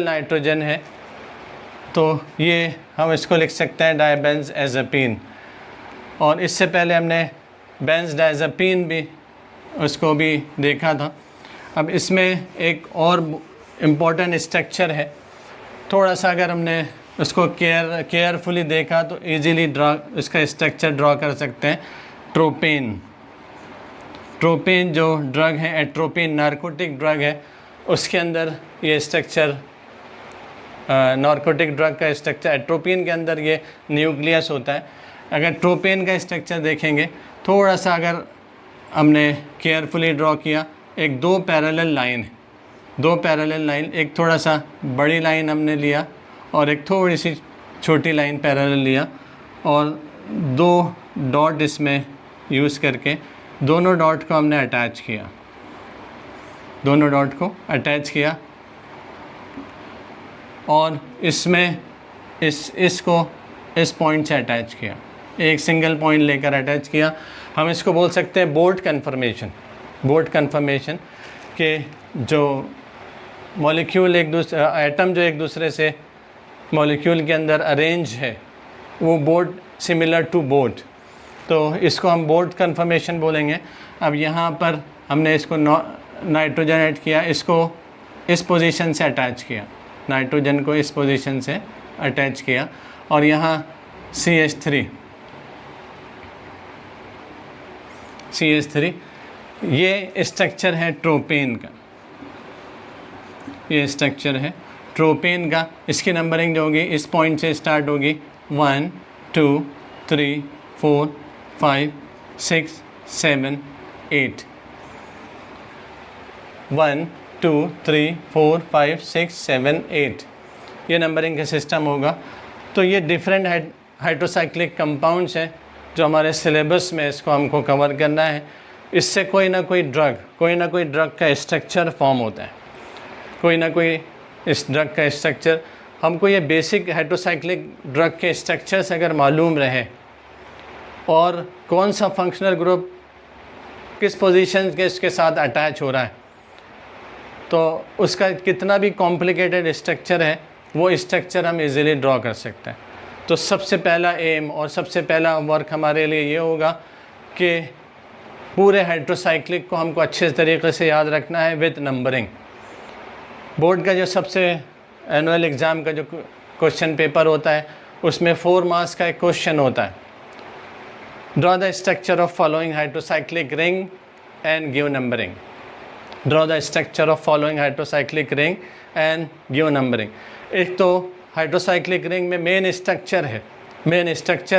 नाइट्रोजन है, तो ये हम इसको लिख सकते हैं डायबेंज़ोएज़ापीन। और इससे पहले हमने बेंज़ोडाइज़ेपीन भी उसको भी देखा था। अब इसमें एक और इम्पॉर्टेंट स्ट्रक्चर है, थोड़ा सा अगर हमने उसको केयरफुली देखा तो इजीली इसका स्ट्रक्चर ड्रॉ कर सकते हैं। ट्रोपेन जो ड्रग है, एट्रोपिन नारकोटिक ड्रग है, उसके अंदर ये स्ट्रक्चर नारकोटिक ड्रग का स्ट्रक्चर, एट्रोपिन के अंदर ये न्यूक्लियस होता है। अगर ट्रोपेन का स्ट्रक्चर देखेंगे थोड़ा सा अगर हमने केयरफुली ड्रॉ किया, एक दो पैरेलल लाइन, एक थोड़ा सा बड़ी लाइन हमने लिया और एक थोड़ी सी छोटी लाइन पैरेलल लिया और दो डॉट इसमें यूज़ करके दोनों डॉट को हमने अटैच किया, और इसमें इसको इस पॉइंट से अटैच किया, एक सिंगल पॉइंट लेकर अटैच किया। हम इसको बोल सकते हैं बोट कन्फर्मेशन के जो मॉलिक्यूल एटम जो एक दूसरे से मॉलिक्यूल के अंदर अरेंज है वो बोट सिमिलर टू बोट, तो इसको हम बोट कन्फर्मेशन बोलेंगे। अब यहाँ पर हमने इसको नाइट्रोजन ऐड किया, इसको इस पोजीशन से अटैच किया, नाइट्रोजन को इस पोजीशन से अटैच किया, और यहाँ CH3 ये स्ट्रक्चर है ट्रोपेन का, इसकी नंबरिंग जो होगी इस पॉइंट से स्टार्ट होगी 1 2 3 4 5 6 7 8 1 2 3 4 5 6 7 8 ये नंबरिंग का सिस्टम होगा। तो ये डिफरेंट हाइड्रोसाइक्लिक कंपाउंड्स हैं जो हमारे सिलेबस में इसको हमको कवर करना है। इससे कोई ना कोई ड्रग का स्ट्रक्चर फॉर्म होता है, इस ड्रग का स्ट्रक्चर हमको ये बेसिक हाइड्रोसाइक्लिक ड्रग के स्ट्रक्चर्स अगर मालूम रहे और कौन सा फंक्शनल ग्रुप किस पोजीशन के इसके साथ अटैच हो रहा है, तो उसका कितना भी कॉम्प्लिकेटेड स्ट्रक्चर है वो स्ट्रक्चर हम इजीली ड्रॉ कर सकते हैं। तो सबसे पहला एम और सबसे पहला वर्क हमारे लिए ये होगा कि पूरे हाइड्रोसाइक्लिक को हमको अच्छे तरीके से याद रखना है विद नंबरिंग। बोर्ड का जो सबसे एनुअल एग्ज़ाम का जो क्वेश्चन पेपर होता है उसमें 4 मार्क्स का एक क्वेश्चन होता है, draw the structure of following hydrocyclic ring and give numbering. Draw the structure of following hydrocyclic ring and give numbering. एक तो हाइड्रोसाइक्लिक रिंग में मेन स्ट्रक्चर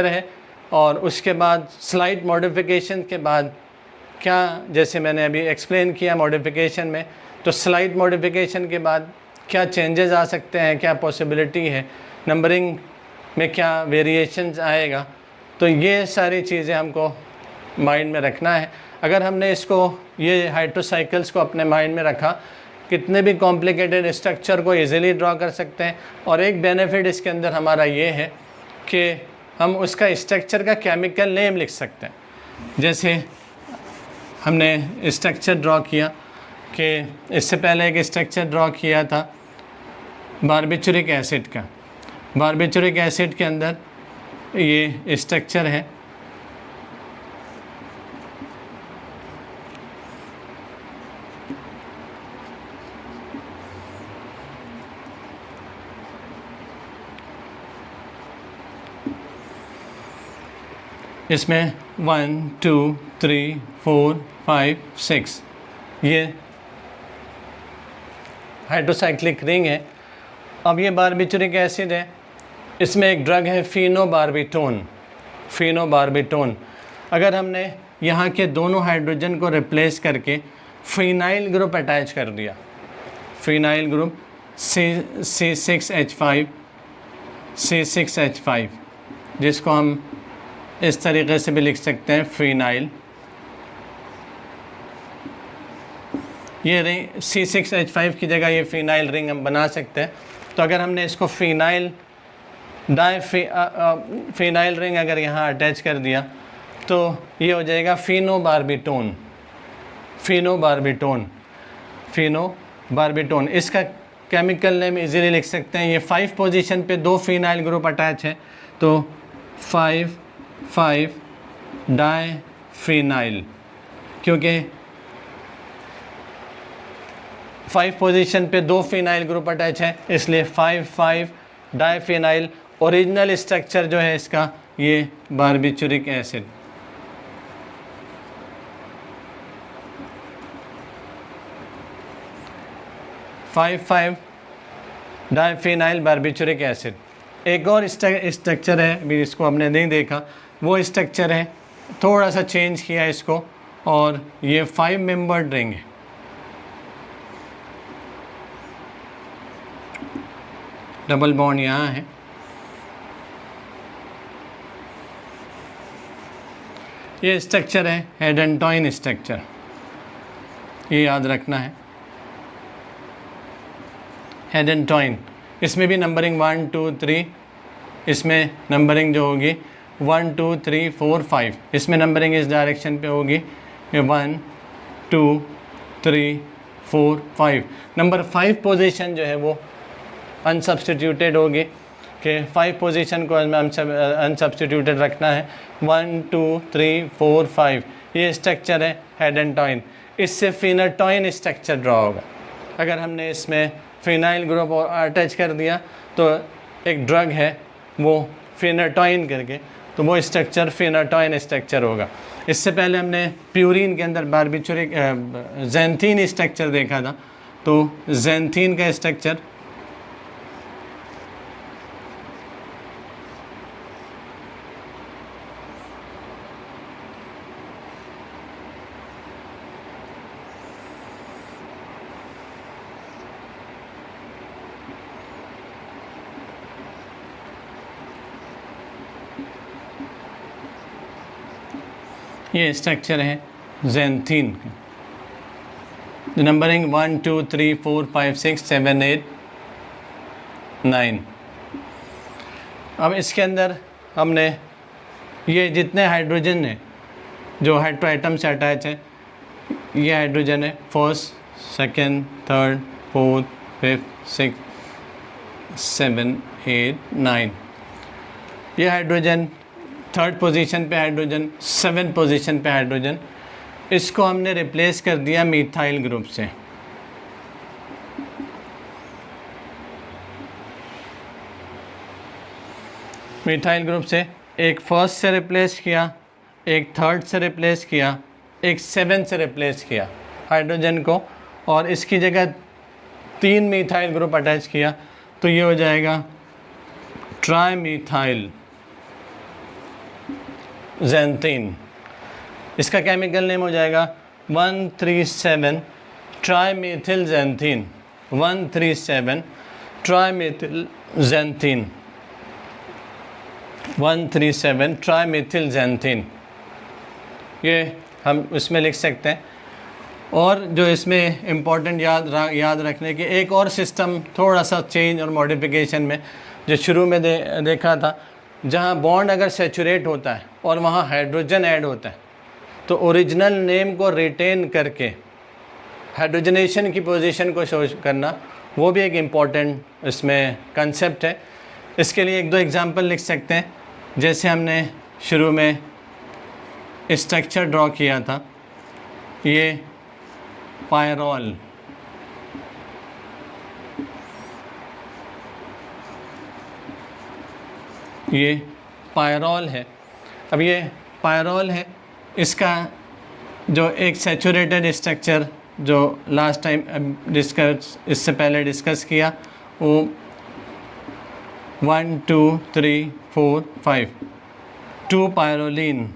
है और उसके बाद स्लाइड मॉडिफिकेशन के बाद क्या, जैसे मैंने अभी एक्सप्लेन किया मॉडिफिकेशन में, तो स्लाइड मॉडिफिकेशन के बाद क्या चेंजेस आ सकते हैं, क्या पॉसिबिलिटी है, नंबरिंग में क्या वेरिएशंस आएगा, तो ये सारी चीज़ें हमको माइंड में रखना है। अगर हमने इसको, ये हाइड्रोसाइकिल्स को अपने माइंड में रखा, कितने भी कॉम्प्लिकेटेड स्ट्रक्चर को इजीली ड्रॉ कर सकते हैं। और एक बेनिफिट इसके अंदर हमारा ये है कि हम उसका स्ट्रक्चर का केमिकल नेम लिख सकते हैं। जैसे हमने स्ट्रक्चर ड्रॉ किया कि इससे पहले एक स्ट्रक्चर ड्रॉ किया था बारबिचुरिक एसिड का। बारबिचुरिक एसिड के अंदर ये स्ट्रक्चर है, इसमें 1 2 3 4 5 6 ये हाइड्रोसाइक्लिक रिंग है। अब ये बारबिचुरिक एसिड है, इसमें एक ड्रग है फिनोबार्बिटोन। अगर हमने यहाँ के दोनों हाइड्रोजन को रिप्लेस करके फिनाइल ग्रुप अटैच कर दिया, फिनाइल ग्रुप C6H5, जिसको हम इस तरीके से भी लिख सकते हैं फिनाइल। ये रिंग C6H5 की जगह ये फिनाइल रिंग हम बना सकते हैं। तो अगर हमने इसको फिनाइल फिनाइल रिंग अगर यहाँ अटैच कर दिया तो ये हो जाएगा फिनोबार्बिटोन। इसका केमिकल नेम इजीली लिख सकते हैं। ये 5 पोजीशन पे 2 फिनाइल ग्रुप अटैच है, तो 5 डाईफिनाइल, क्योंकि 5 पोजीशन पे 2 फिनाइल ग्रुप अटैच है, इसलिए 5 डाईफिनाइल। ओरिजिनल स्ट्रक्चर जो है इसका ये barbituric acid. Five diphenyl barbituric acid. एक और स्ट्रक्चर है, अभी इसको हमने नहीं देखा, वो स्ट्रक्चर है, थोड़ा सा चेंज किया इसको, और ये 5 मेंबर्ड रिंग है। डबल बॉन्ड यहाँ है, ये स्ट्रक्चर है हेडेंटॉइन स्ट्रक्चर, ये याद रखना है, हेडेंटॉइन। इसमें भी नंबरिंग 1 2 3, इसमें नंबरिंग जो होगी 1 2 3 4 5, इसमें नंबरिंग इस डायरेक्शन पे होगी 1 2 3 4 5। नंबर 5 पोजीशन जो है वो अनसब्स्टिट्यूटेड होगी, कि 5 पोजीशन को अनसब्स्टिट्यूटेड रखना है। 1 2 3 4 5 ये स्ट्रक्चर है हेडेंटॉइन। इससे फिनाटॉइन स्ट्रक्चर ड्रॉ होगा। अगर हमने इसमें फिनाइल ग्रुप और अटैच कर दिया तो एक ड्रग है वो फिनाटॉइन करके, तो वो स्ट्रक्चर फिनाटॉइन स्ट्रक्चर होगा। इससे पहले हमने प्यूरिन के अंदर बारबिचुरिक ज़ैंथीन स्ट्रक्चर देखा था, तो ज़ैंथीन का स्ट्रक्चर ये स्ट्रक्चर है ज़ैंथीन का। नंबरिंग 1 2 3 4 5 6 7 8 9। अब इसके अंदर हमने ये जितने हाइड्रोजन हैं जो हाइड्रो एटम से अटैच है, ये हाइड्रोजन है 1st 2nd 3rd 4th 5th 6th 7 8 9। ये हाइड्रोजन 3rd पोजीशन पे हाइड्रोजन, 7th पोजीशन पे हाइड्रोजन, इसको हमने रिप्लेस कर दिया मिथाइल ग्रुप से। मिथाइल ग्रुप से एक फर्स्ट से रिप्लेस किया, एक थर्ड से रिप्लेस किया, एक 7 से रिप्लेस किया हाइड्रोजन को, और इसकी जगह 3 मीथाइल ग्रुप अटैच किया, तो ये हो जाएगा ट्राईमीथाइल ज़ैंथीन। इसका केमिकल नेम हो जाएगा 137 ट्राईमीथिल ज़ैंथीन, 137 ट्राईमीथिल ज़ैंथीन, 137 ट्राईमीथिल ज़ैंथीन, ये हम इसमें लिख सकते हैं। और जो इसमें इम्पॉर्टेंट याद रखने के एक और सिस्टम थोड़ा सा चेंज और मॉडिफिकेशन में जो शुरू में देखा था, जहाँ बॉन्ड अगर सेचुरेट होता है और वहाँ हाइड्रोजन ऐड होता है, तो ओरिजिनल नेम को रिटेन करके हाइड्रोजनेशन की पोजीशन को शो करना, वो भी एक इम्पॉर्टेंट इसमें कंसेप्ट है। इसके लिए एक दो एग्जांपल लिख सकते हैं। जैसे हमने शुरू में स्ट्रक्चर ड्रॉ किया था, ये पायरोल, ये पायरोल है। अब ये पायरोल है, इसका जो एक सेचुरेटेड स्ट्रक्चर जो लास्ट टाइम इससे पहले डिस्कस किया, वो 1 2 3 4 5 2 पायरोलिन,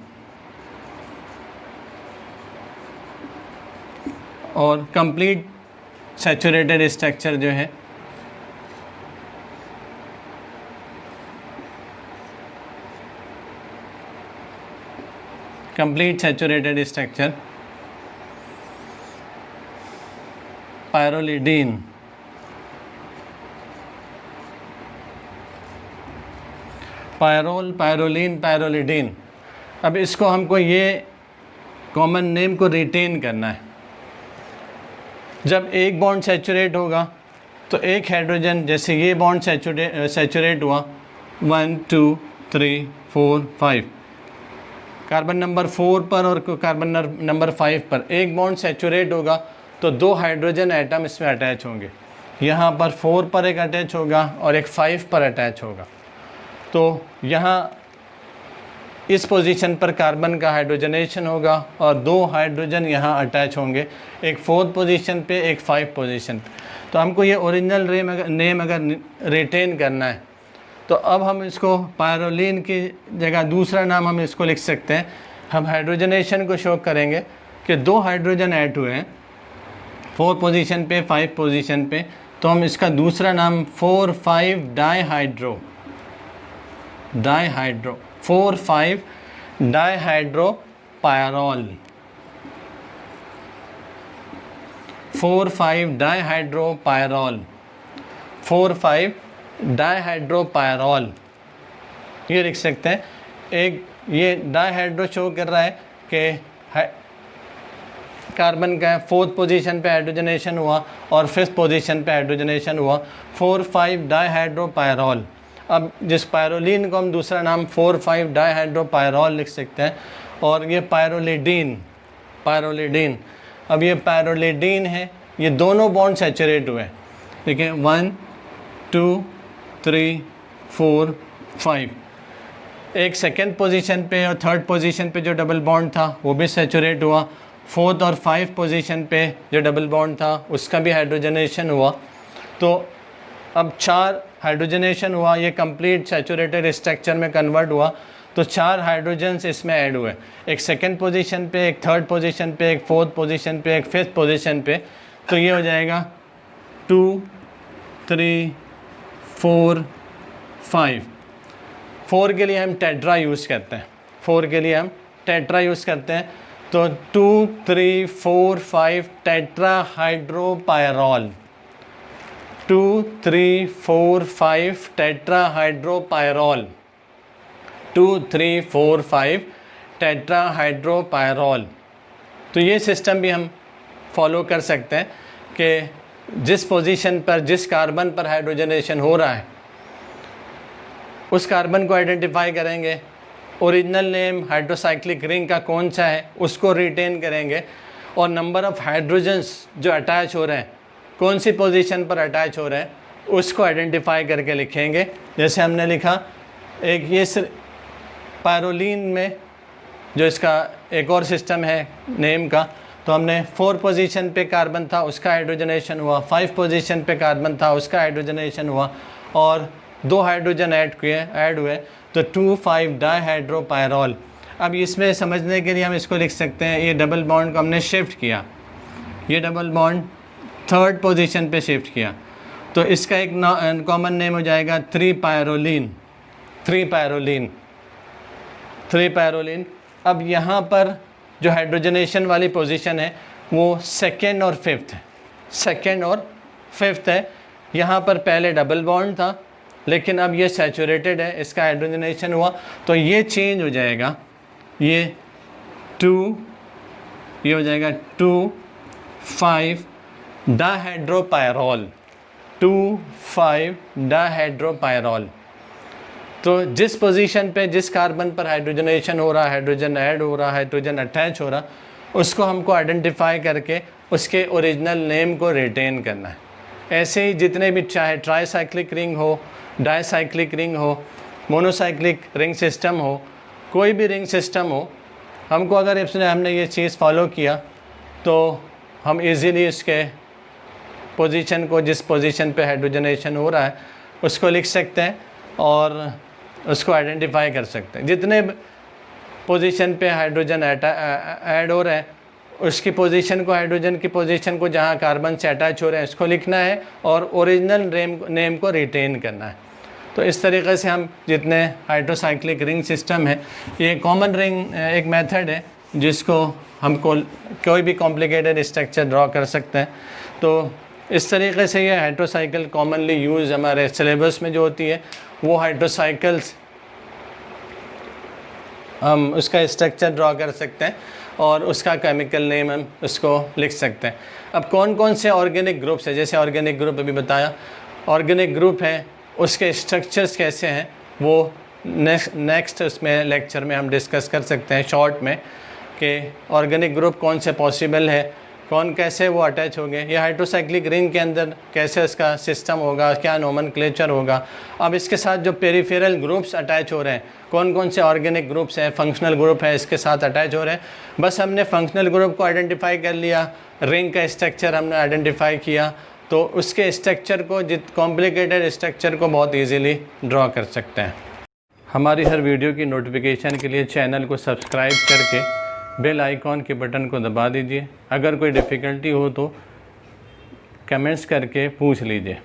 और कंप्लीट सैचुरेटेड स्ट्रक्चर जो है complete saturated structure pyrrolidine, pyrrole, pyrroline, pyrrolidine. अब इसको हमको ये कॉमन नेम को रिटेन करना है। जब एक बॉन्ड सैचुरेट होगा तो एक हाइड्रोजन, जैसे ये बॉन्ड सैचुरेट हुआ 1 2 3 4 5, कार्बन नंबर 4 पर और कार्बन नंबर 5 पर एक बॉन्ड सैचुरेट होगा तो 2 हाइड्रोजन एटम इसमें अटैच होंगे। यहाँ पर 4 पर एक अटैच होगा और एक 5 पर अटैच होगा। तो यहाँ इस पोजीशन पर कार्बन का हाइड्रोजनेशन होगा और 2 हाइड्रोजन यहाँ अटैच होंगे, एक 4th पोजीशन पे, एक 5th पोजीशन पे। तो हमको ये ओरिजिनल नेम अगर रिटेन करना है, तो अब हम इसको पायरोलिन की जगह दूसरा नाम हम इसको लिख सकते हैं। हम हाइड्रोजनेशन को शो करेंगे कि 2 हाइड्रोजन ऐड हुए हैं 4th पोजीशन पे, 5th पोजीशन पे, तो हम इसका दूसरा नाम 4,5 dihydro 4,5 dihydro pyrrole, 4,5 dihydro pyrrole, 4,5 dihydro pyrrole, ये लिख सकते हैं। एक ये डाईहाइड्रो शो कर रहा है कि कार्बन का 4th पोजीशन पे हाइड्रोजनेशन हुआ और 5th पोजीशन पे हाइड्रोजनेशन हुआ, 4,5 डाईहाइड्रो पायरोल। अब जिस पायरोलिन को हम दूसरा नाम 4,5 डाईहाइड्रो पायरोल लिख सकते हैं, और ये पायरोलिडीन। अब ये पायरोलिडीन है, ये दोनों बॉन्ड सैचुरेट हुए हैं, ठीक है, 1 2 3 4 5। एक 2nd पोजीशन पे और 3rd पोजीशन पे जो डबल बॉन्ड था वो भी सैचुरेट हुआ, 4th और 5th पोजीशन पे जो डबल बॉन्ड था उसका भी हाइड्रोजनेशन हुआ। तो अब 4 हाइड्रोजनेशन हुआ, ये कंप्लीट सैचुरेटेड स्ट्रक्चर में कन्वर्ट हुआ, तो 4 हाइड्रोजन्स इसमें ऐड हुए, एक 2nd पोजीशन पे, एक 3rd पोजीशन पे, एक 4th पोजीशन पे, एक 5th पोजीशन पे। तो ये हो जाएगा 2 3 4 5। 4 के लिए हम टेट्रा यूज़ करते हैं, 4 के लिए हम टेट्रा यूज़ करते हैं। तो 2 3 4 5 टेट्रा हाइड्रोपायरोल, 2 3 4 5 टेट्रा हाइड्रोपायरोल, 2 3 4 5 टेट्रा हाइड्रोपायरोल। तो ये सिस्टम भी हम फॉलो कर सकते हैं कि जिस पोजीशन पर, जिस कार्बन पर हाइड्रोजनेशन हो रहा है उस कार्बन को आइडेंटिफाई करेंगे, ओरिजिनल नेम हाइड्रोसाइक्लिक रिंग का कौन सा है उसको रिटेन करेंगे, और नंबर ऑफ़ हाइड्रोजन्स जो अटैच हो रहे हैं, कौन सी पोजीशन पर अटैच हो रहे हैं, उसको आइडेंटिफाई करके लिखेंगे। जैसे हमने लिखा, एक ये पायरोलिन में जो इसका एक और सिस्टम है नेम का, तो हमने 4 पोजीशन पे कार्बन था उसका हाइड्रोजनेशन हुआ, 5 पोजीशन पे कार्बन था उसका हाइड्रोजनेशन हुआ, और 2 हाइड्रोजन ऐड हुए तो 2,5 डाइहाइड्रोपायरॉल। अब इसमें समझने के लिए हम इसको लिख सकते हैं, ये डबल बॉन्ड को हमने शिफ्ट किया, ये डबल बॉन्ड 3rd पोजीशन पे शिफ्ट किया, तो इसका एक कॉमन नेम हो जाएगा 3 पायरोलिन। अब यहाँ पर जो हाइड्रोजनेशन वाली पोजीशन है वो 2nd और 5th है। यहाँ पर पहले डबल बॉन्ड था लेकिन अब ये सैचुरेटेड है, इसका हाइड्रोजनेशन हुआ तो ये चेंज हो जाएगा, ये हो जाएगा 2,5 डाइहाइड्रोपायरॉल। तो जिस पोजीशन पे जिस कार्बन पर हाइड्रोजनेशन हो रहा है, हाइड्रोजन ऐड हो रहा है, हाइड्रोजन अटैच हो रहा, उसको हमको आइडेंटिफाई करके उसके ओरिजिनल नेम को रिटेन करना है। ऐसे ही जितने भी चाहे ट्राईसाइक्लिक रिंग हो, डाईसाइक्लिक रिंग हो, मोनोसाइक्लिक रिंग सिस्टम हो, कोई भी रिंग सिस्टम हो, हमको अगर हमने ये चीज़ फॉलो किया तो हम इजीली उसके पोजीशन को, जिस पोजीशन पे हाइड्रोजनेशन हो रहा है उसको लिख सकते हैं और उसको आइडेंटिफाई कर सकते हैं। जितने पोजीशन पे हाइड्रोजन ऐड हो रहे हैं उसकी पोजीशन को, हाइड्रोजन की पोजीशन को जहाँ कार्बन से अटैच हो रहे हैं इसको लिखना है और ओरिजिनल नेम को रिटेन करना है। तो इस तरीके से हम जितने हाइड्रोसाइक्लिक रिंग सिस्टम है, ये कॉमन रिंग एक मेथड है जिसको हमको कोई भी कॉम्प्लिकेटेड स्ट्रक्चर ड्रॉ कर सकते हैं। तो इस तरीके से ये हाइड्रोसाइकिल कॉमनली यूज़ हमारे सिलेबस में जो होती है वो हाइड्रोसाइकिल्स हम उसका स्ट्रक्चर ड्रॉ कर सकते हैं और उसका केमिकल नेम हम उसको लिख सकते हैं। अब कौन कौन से ऑर्गेनिक ग्रुप्स है, जैसे ऑर्गेनिक ग्रुप अभी बताया, ऑर्गेनिक ग्रुप है उसके स्ट्रक्चर्स कैसे हैं वो नेक्स्ट उसमें लेक्चर में हम डिस्कस कर सकते हैं शॉर्ट में, कि ऑर्गेनिक ग्रुप कौन से पॉसिबल है, कौन कैसे वो अटैच होंगे, या हाइड्रोसाइक्लिक रिंग के अंदर कैसे उसका सिस्टम होगा, क्या नोमेनक्लेचर होगा। अब इसके साथ जो पेरिफेरल ग्रुप्स अटैच हो रहे हैं, कौन कौन से ऑर्गेनिक ग्रुप्स हैं, फंक्शनल ग्रुप है इसके साथ अटैच हो रहे हैं। बस हमने फंक्शनल ग्रुप को आइडेंटिफाई कर लिया, रिंग का स्ट्रक्चर हमने आइडेंटिफाई किया, तो उसके स्ट्रक्चर को, कॉम्प्लिकेटेड स्ट्रक्चर को बहुत ईजीली ड्रॉ कर सकते हैं। हमारी हर वीडियो की नोटिफिकेशन के लिए चैनल को सब्सक्राइब करके बेल आइकॉन के बटन को दबा दीजिए। अगर कोई डिफ़िकल्टी हो तो कमेंट्स करके पूछ लीजिए।